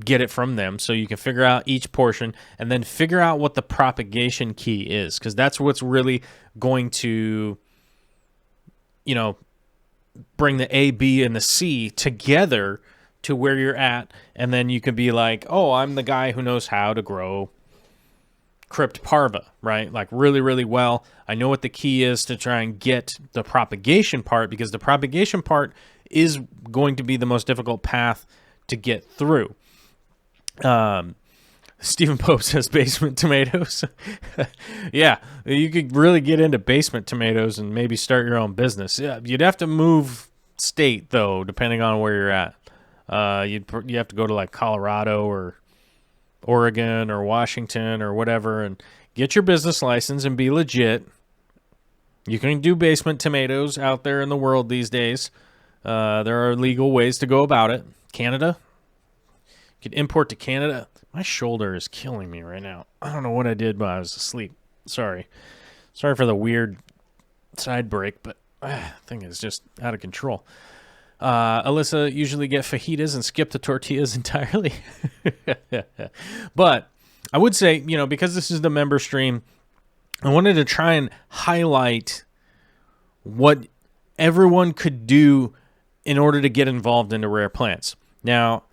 get it from them so you can figure out each portion and then figure out what the propagation key is, because that's what's really going to, bring the A, B, and the C together to where you're at, and then you can be like, oh, I'm the guy who knows how to grow crypt parva, right? Like really, really well. I know what the key is to try and get the propagation part, because the propagation part is going to be the most difficult path to get through. Stephen Pope says basement tomatoes. Yeah, you could really get into basement tomatoes and maybe start your own business. Yeah, you'd have to move state, though, depending on where you're at. You have to go to like Colorado or Oregon or Washington or whatever and get your business license and be legit. You can do basement tomatoes out there in the world these days. There are legal ways to go about it. Canada, you could import to Canada. My shoulder is killing me right now. I don't know what I did while I was asleep. Sorry for the weird side break, but I think it's just out of control. Alyssa usually get fajitas and skip the tortillas entirely. But I would say, because this is the member stream, I wanted to try and highlight what everyone could do in order to get involved into rare plants. Now,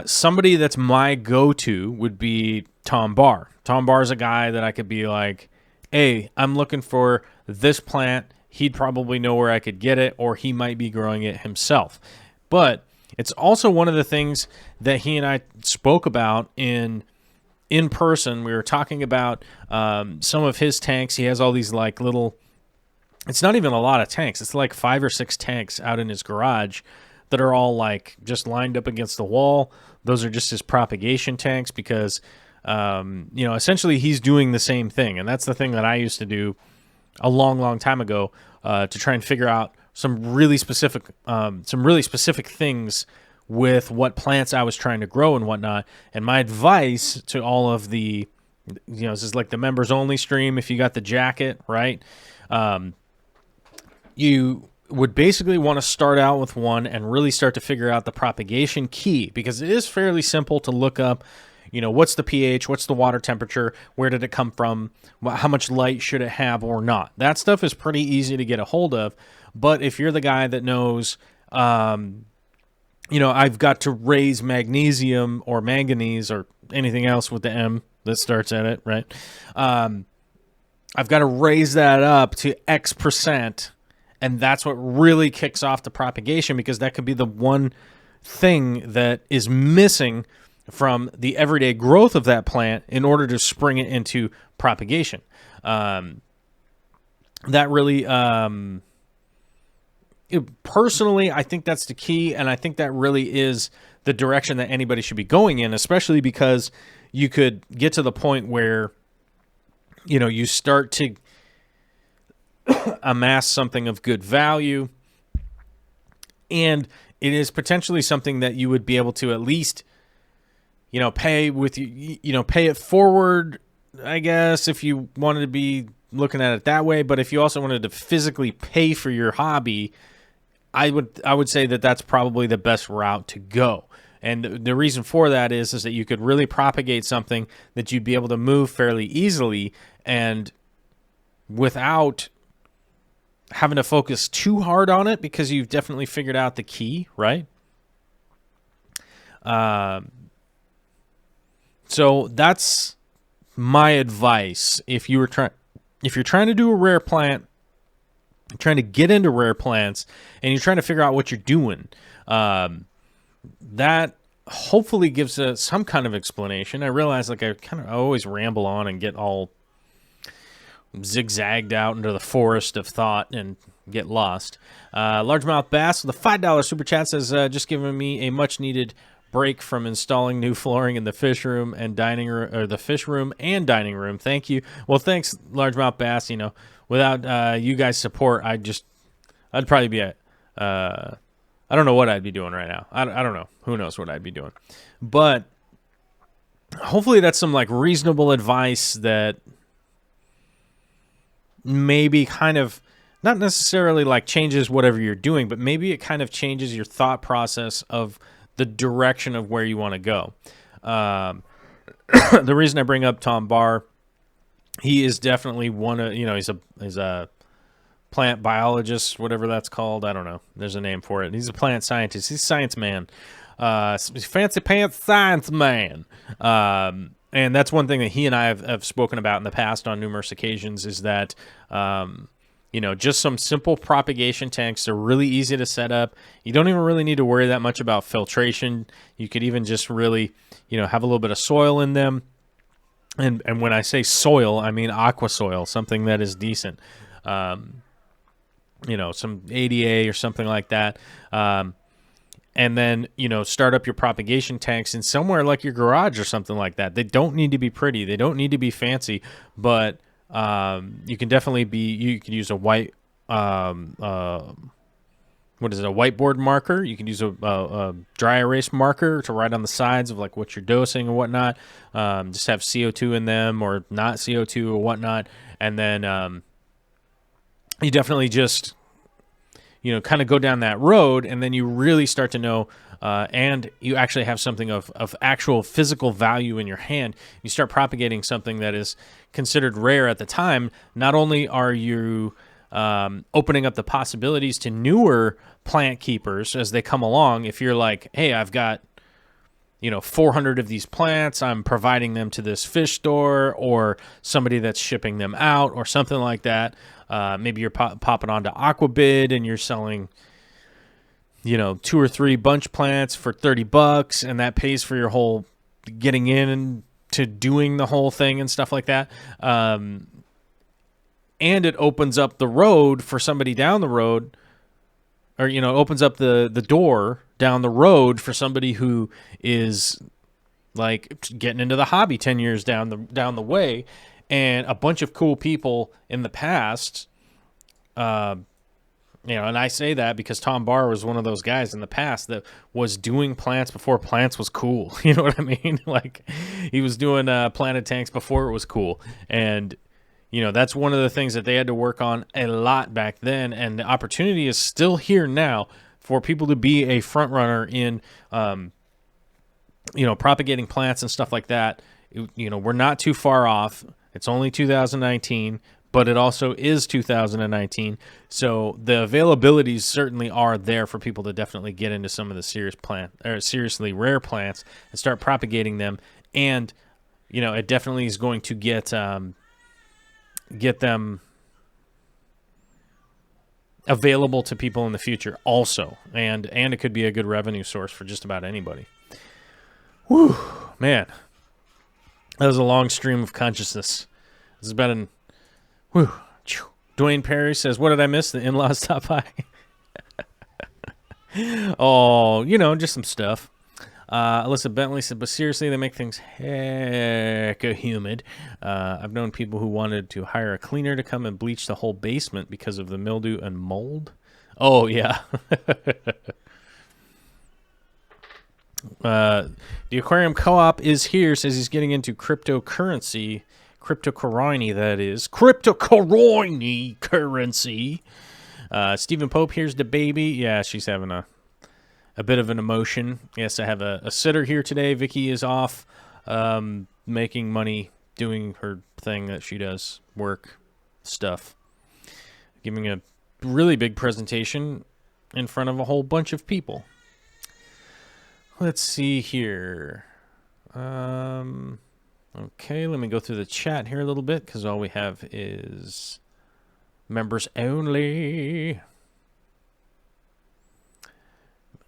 somebody that's my go-to would be Tom Barr. Tom Barr is a guy that I could be like, hey, I'm looking for this plant. He'd probably know where I could get it, or he might be growing it himself. But it's also one of the things that he and I spoke about in person. We were talking about some of his tanks. He has all these like little, it's not even a lot of tanks. It's like 5 or 6 tanks out in his garage that are all like just lined up against the wall. Those are just his propagation tanks because, essentially he's doing the same thing. And that's the thing that I used to do a long, long time ago to try and figure out some really specific things with what plants I was trying to grow and whatnot. And my advice to all of the, this is like the members only stream. If you got the jacket, right? You would basically want to start out with one and really start to figure out the propagation key, because it is fairly simple to look up, what's the pH, what's the water temperature, where did it come from, how much light should it have or not. That stuff is pretty easy to get a hold of. But if you're the guy that knows, I've got to raise magnesium or manganese or anything else with the M that starts at it, right? I've got to raise that up to X%. And that's what really kicks off the propagation, because that could be the one thing that is missing from the everyday growth of that plant in order to spring it into propagation. That really, personally, I think that's the key, and I think that really is the direction that anybody should be going in, especially because you could get to the point where, you start to amass something of good value, and it is potentially something that you would be able to at least, pay it forward, I guess, if you wanted to be looking at it that way. But if you also wanted to physically pay for your hobby, I would say that that's probably the best route to go. And the reason for that is that you could really propagate something that you'd be able to move fairly easily, and without having to focus too hard on it, because you've definitely figured out the key, right? So that's my advice. If you're trying to do a rare plant, you're trying to get into rare plants, and you're trying to figure out what you're doing, that hopefully gives some kind of explanation. I realize I always ramble on and get all zigzagged out into the forest of thought and get lost. Largemouth Bass with a $5 super chat says, just giving me a much needed break from installing new flooring in the fish room and dining room, or the fish room and dining room. Thank you. Well, thanks, Largemouth Bass. You know, without you guys' support, I'd probably be I don't know what I'd be doing right now. I don't know. Who knows what I'd be doing? But hopefully that's some like reasonable advice that maybe kind of not necessarily like changes whatever you're doing, but maybe it kind of changes your thought process of the direction of where you want to go. The reason I bring up Tom Barr, he is definitely one of, he's a plant biologist, whatever that's called. I don't know. There's a name for it. He's a plant scientist. He's a science man. Fancy pants science man. And that's one thing that he and I have spoken about in the past on numerous occasions is that, just some simple propagation tanks. They're really easy to set up. You don't even really need to worry that much about filtration. You could even just really, have a little bit of soil in them. And when I say soil, I mean aqua soil, something that is decent. Some ADA or something like that. And then, start up your propagation tanks in somewhere like your garage or something like that. They don't need to be pretty. They don't need to be fancy, but you can definitely you could use a white, a whiteboard marker. You can use a dry erase marker to write on the sides of like what you're dosing and whatnot. Just have CO2 in them or not CO2 or whatnot. And then you definitely just kind of go down that road, and then you really start to know, and you actually have something of actual physical value in your hand. You start propagating something that is considered rare at the time. Not only are you opening up the possibilities to newer plant keepers as they come along. If you're like, hey, I've got 400 of these plants, I'm providing them to this fish store or somebody that's shipping them out or something like that. Maybe you're popping onto Aquabid and you're selling, 2 or 3 bunch plants for $30, and that pays for your whole getting in to doing the whole thing and stuff like that. And it opens up the road for somebody down the road, or, opens up the door down the road for somebody who is like getting into the hobby 10 years down the way. And a bunch of cool people in the past, and I say that because Tom Barr was one of those guys in the past that was doing plants before plants was cool. You know what I mean? Like he was doing planted tanks before it was cool. And, that's one of the things that they had to work on a lot back then. And the opportunity is still here now for people to be a front runner in, propagating plants and stuff like that. We're not too far off. It's only 2019, but it also is 2019. So the availabilities certainly are there for people to definitely get into some of the seriously rare plants and start propagating them. And, it definitely is going to get them available to people in the future also. And it could be a good revenue source for just about anybody. Whew, man. That was a long stream of consciousness. This has been whew. Dwayne Perry says, what did I miss? The in-laws stop by. Oh, just some stuff. Alyssa Bentley said, but seriously, they make things hecka humid. I've known people who wanted to hire a cleaner to come and bleach the whole basement because of the mildew and mold. Oh, yeah. The Aquarium Co-op is here, says he's getting into cryptocurrency. Cryptocurrency, that is. Cryptocurrency currency. Stephen Pope, here's the baby. Yeah, she's having a bit of an emotion. Yes, I have a sitter here today. Vicky is off making money, doing her thing that she does, work stuff. Giving a really big presentation in front of a whole bunch of people. Let's see here. Okay, let me go through the chat here a little bit because all we have is members only.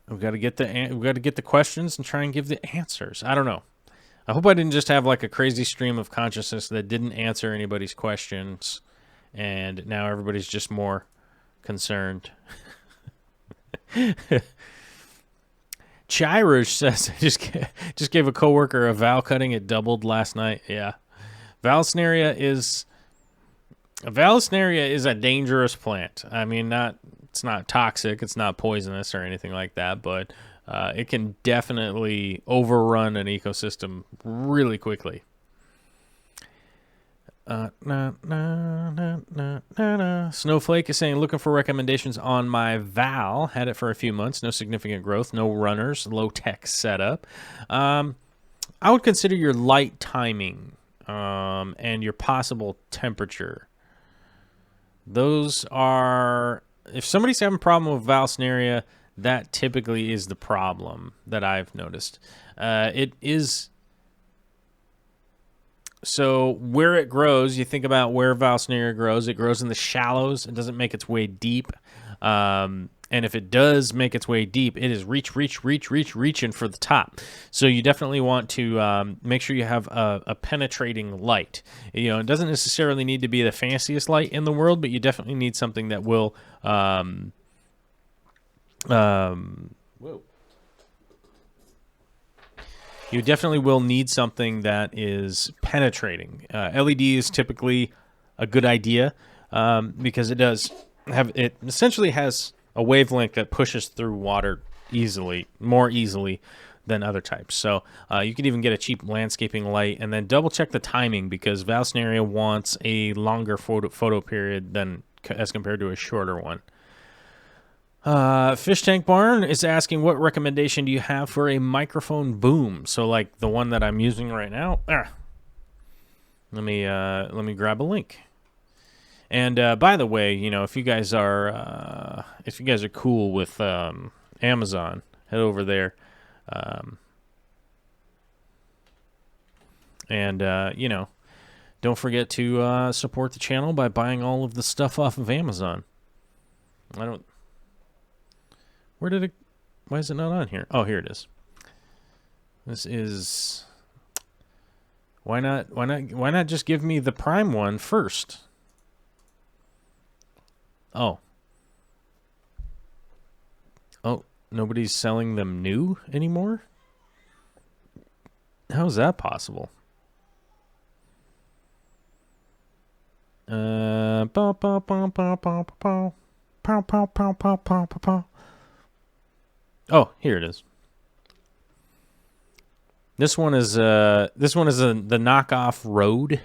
We've got to get the questions and try and give the answers. I don't know. I hope I didn't just have like a crazy stream of consciousness that didn't answer anybody's questions. and now everybody's just more concerned. Chirish says, just gave a coworker a Val cutting. It doubled last night. Yeah. Vallisneria is a dangerous plant. I mean, it's not toxic. It's not poisonous or anything like that, but it can definitely overrun an ecosystem really quickly. Snowflake is saying, looking for recommendations on my Val. Had it for a few months. No significant growth. No runners. Low-tech setup. I would consider your light timing and your possible temperature. Those are... If somebody's having a problem with Vallisneria, that typically is the problem that I've noticed. It is... So where it grows, you think about where Vallisneria grows. It grows in the shallows. It doesn't make its way deep. And if it does make its way deep, it is reaching for the top. So you definitely want to make sure you have a penetrating light. You know, it doesn't necessarily need to be the fanciest light in the world, but you definitely need something that will... You definitely will need something that is penetrating. LED is typically a good idea because it essentially has a wavelength that pushes through water more easily than other types. So you can even get a cheap landscaping light and then double check the timing because Vallisneria wants a longer photo period as compared to a shorter one. Fish Tank Barn is asking, what recommendation do you have for a microphone boom? So like the one that I'm using right now. Let me grab a link. And by the way, you know, if you guys are cool with Amazon, head over there. You know, don't forget to support the channel by buying all of the stuff off of Amazon. Why is it not on here? Oh, here it is. This is... Why not just give me the Prime one first? Oh. Oh, nobody's selling them new anymore? How is that possible? Oh, here it is. This one is the knockoff Rode.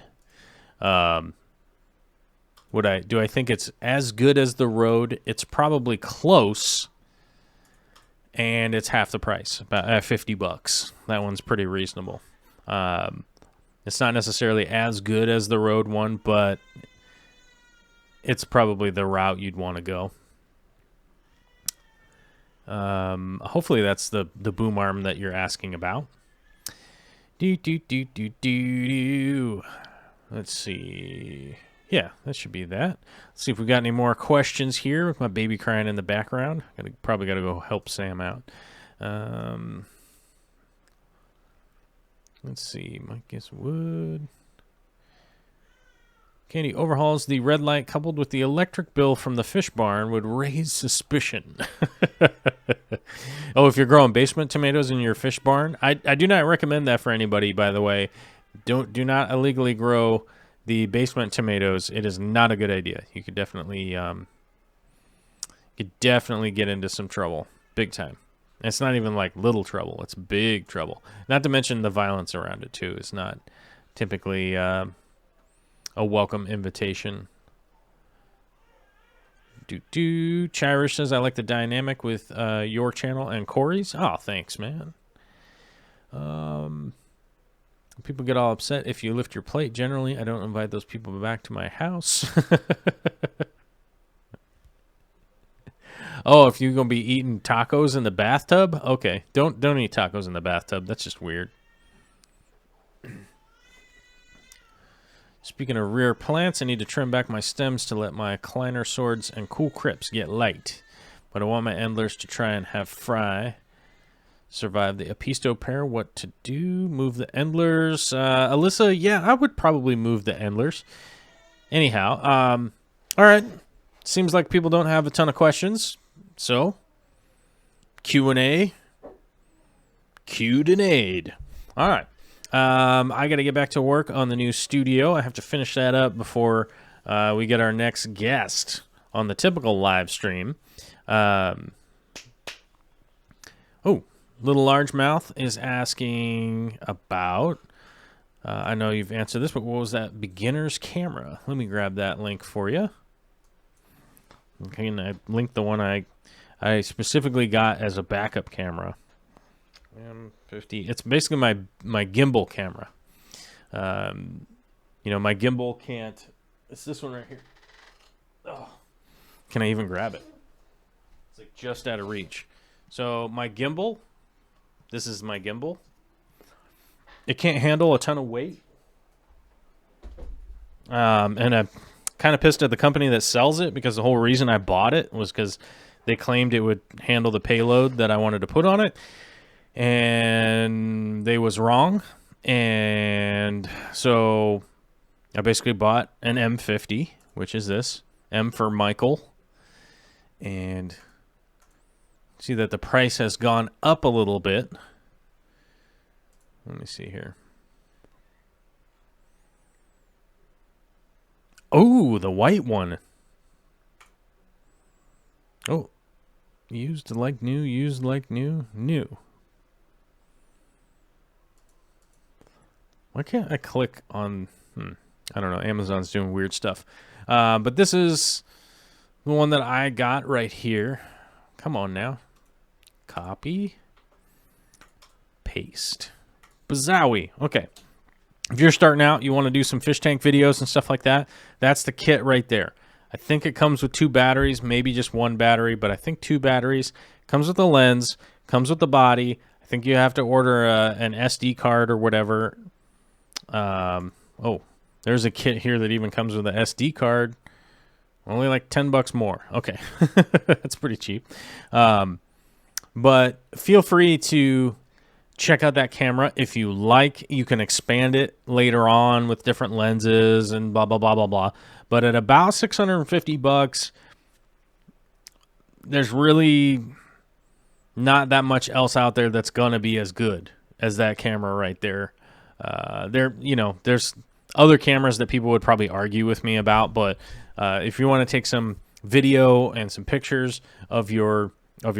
Do I think it's as good as the Rode? It's probably close, and it's half the price, about $50. That one's pretty reasonable. It's not necessarily as good as the Rode one, but it's probably the route you'd want to go. Hopefully that's the boom arm that you're asking about. Let's see. Yeah, that should be that. Let's see if we got any more questions here with my baby crying in the background. Probably got to go help Sam out. Let's see. Might guess wood. Candy overhauls the red light coupled with the electric bill from the fish barn would raise suspicion. Oh, if you're growing basement tomatoes in your fish barn, I do not recommend that for anybody, by the way. Do not illegally grow the basement tomatoes. It is not a good idea. You could definitely get into some trouble, big time. And it's not even like little trouble; it's big trouble. Not to mention the violence around it too. It's not typically a welcome invitation. Chirish says, I like the dynamic with your channel and Corey's. Oh, thanks, man. People get all upset if you lift your plate. Generally, I don't invite those people back to my house. Oh, if you're going to be eating tacos in the bathtub? Okay, don't eat tacos in the bathtub. That's just weird. Speaking of rare plants, I need to trim back my stems to let my Kleiner swords and cool crips get light. But I want my endlers to try and have fry. Survive the Apisto pair. What to do? Move the endlers. Alyssa, yeah, I would probably move the endlers. Anyhow, all right. Seems like people don't have a ton of questions, so Q&A. Q&A'd. All right. I got to get back to work on the new studio. I have to finish that up before we get our next guest on the typical live stream. Little Largemouth is asking about, I know you've answered this, but what was that beginner's camera? Let me grab that link for you. Okay, and I linked the one I specifically got as a backup camera. M50. It's basically my gimbal camera. My gimbal can't. It's this one right here. Oh, can I even grab it? It's like just out of reach. So my gimbal. This is my gimbal. It can't handle a ton of weight. And I'm kind of pissed at the company that sells it because the whole reason I bought it was because they claimed it would handle the payload that I wanted to put on it. And they was wrong. And so I basically bought an M50, which is this. M for Michael. And see that the price has gone up a little bit. Let me see here. Oh, the white one. Oh, used like new, new. Why can't I click on... I don't know. Amazon's doing weird stuff. But this is the one that I got right here. Come on now. Copy. Paste. Bazowie. Okay. If you're starting out, you want to do some fish tank videos and stuff like that, that's the kit right there. I think it comes with 2 batteries, maybe just 1 battery, but I think 2 batteries. Comes with the lens, comes with the body. I think you have to order an SD card or whatever. There's a kit here that even comes with an SD card. Only like $10 more. Okay. That's pretty cheap. But feel free to check out that camera if you like. You can expand it later on with different lenses and blah, blah, blah, blah, blah. But at about $650, there's really not that much else out there that's going to be as good as that camera right there. There's other cameras that people would probably argue with me about, but if you want to take some video and some pictures of your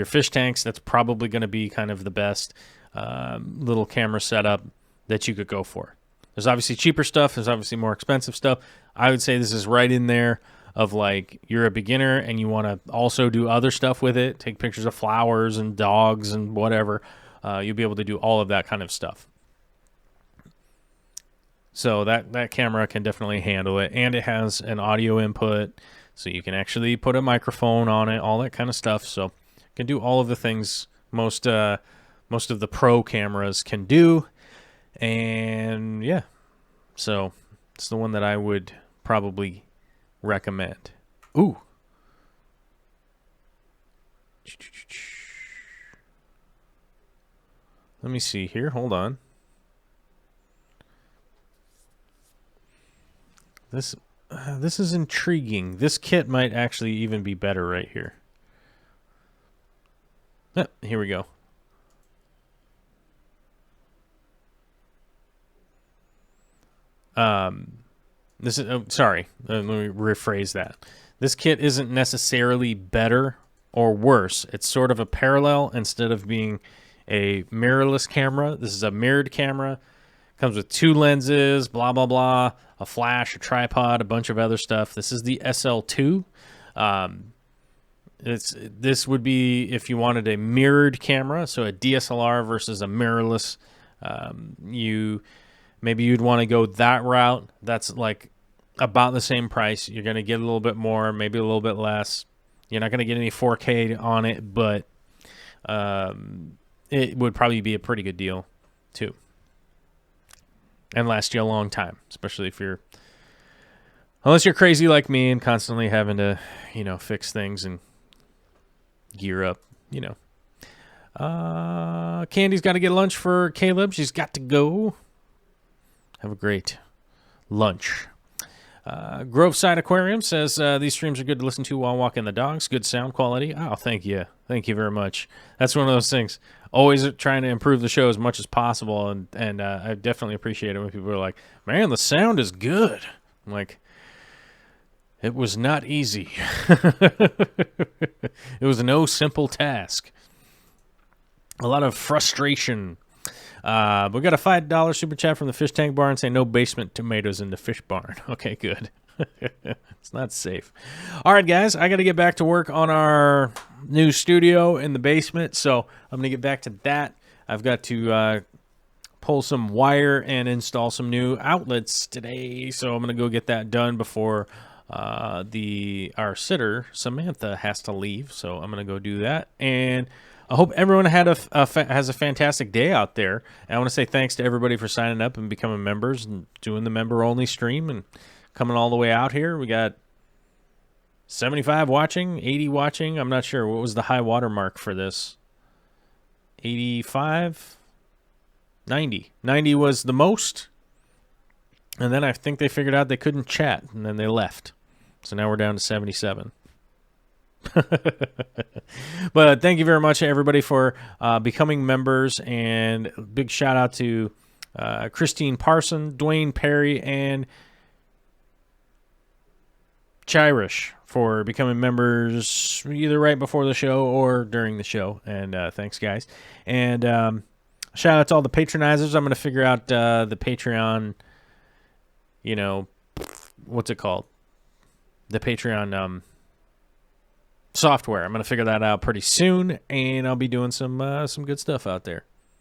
fish tanks, that's probably going to be kind of the best little camera setup that you could go for. There's obviously cheaper stuff. There's obviously more expensive stuff. I would say this is right in there of like you're a beginner and you want to also do other stuff with it, take pictures of flowers and dogs and whatever. You'll be able to do all of that kind of stuff. So that camera can definitely handle it, and it has an audio input, so you can actually put a microphone on it, all that kind of stuff. So you can do all of the things most of the pro cameras can do, and yeah, so it's the one that I would probably recommend. Ooh. Let me see here. Hold on. This is intriguing. This kit might actually even be better right here. Here we go. This is sorry. Let me rephrase that. This kit isn't necessarily better or worse. It's sort of a parallel instead of being a mirrorless camera. This is a mirrored camera. Comes with 2 lenses, blah, blah, blah, a flash, a tripod, a bunch of other stuff. This is the SL2. This would be if you wanted a mirrored camera, so a DSLR versus a mirrorless. Maybe you'd want to go that route. That's like about the same price. You're going to get a little bit more, maybe a little bit less. You're not going to get any 4K on it, but it would probably be a pretty good deal too. And last you a long time, especially if unless you're crazy like me and constantly having to, fix things and gear up, Candy's got to get lunch for Caleb. She's got to go. Have a great lunch. Groveside Aquarium says these streams are good to listen to while walking the dogs. Good sound quality. Oh, thank you very much. That's one of those things. Always trying to improve the show as much as possible, and I definitely appreciate it when people are like, "Man, the sound is good." I'm like, it was not easy. It was no simple task. A lot of frustration. We got a $5 super chat from the Fish Tank Barn saying no basement tomatoes in the fish barn. Okay, good. It's not safe. All right, guys, I got to get back to work on our new studio in the basement, so I'm going to get back to that. I've got to pull some wire and install some new outlets today, so I'm going to go get that done before our sitter, Samantha, has to leave, so I'm going to go do that. And I hope everyone has a fantastic day out there. And I want to say thanks to everybody for signing up and becoming members and doing the member-only stream and coming all the way out here. We got 75 watching, 80 watching. I'm not sure. What was the high water mark for this? 85? 90. 90 was the most. And then I think they figured out they couldn't chat, and then they left. So now we're down to 77. But thank you very much, everybody, for becoming members, and big shout out to Christine Parson, Dwayne Perry, and Chirish for becoming members either right before the show or during the show. And thanks, guys. And shout out to all the patronizers. I'm going to figure out the Patreon, what's it called? The Patreon software. I'm going to figure that out pretty soon, and I'll be doing some good stuff out there.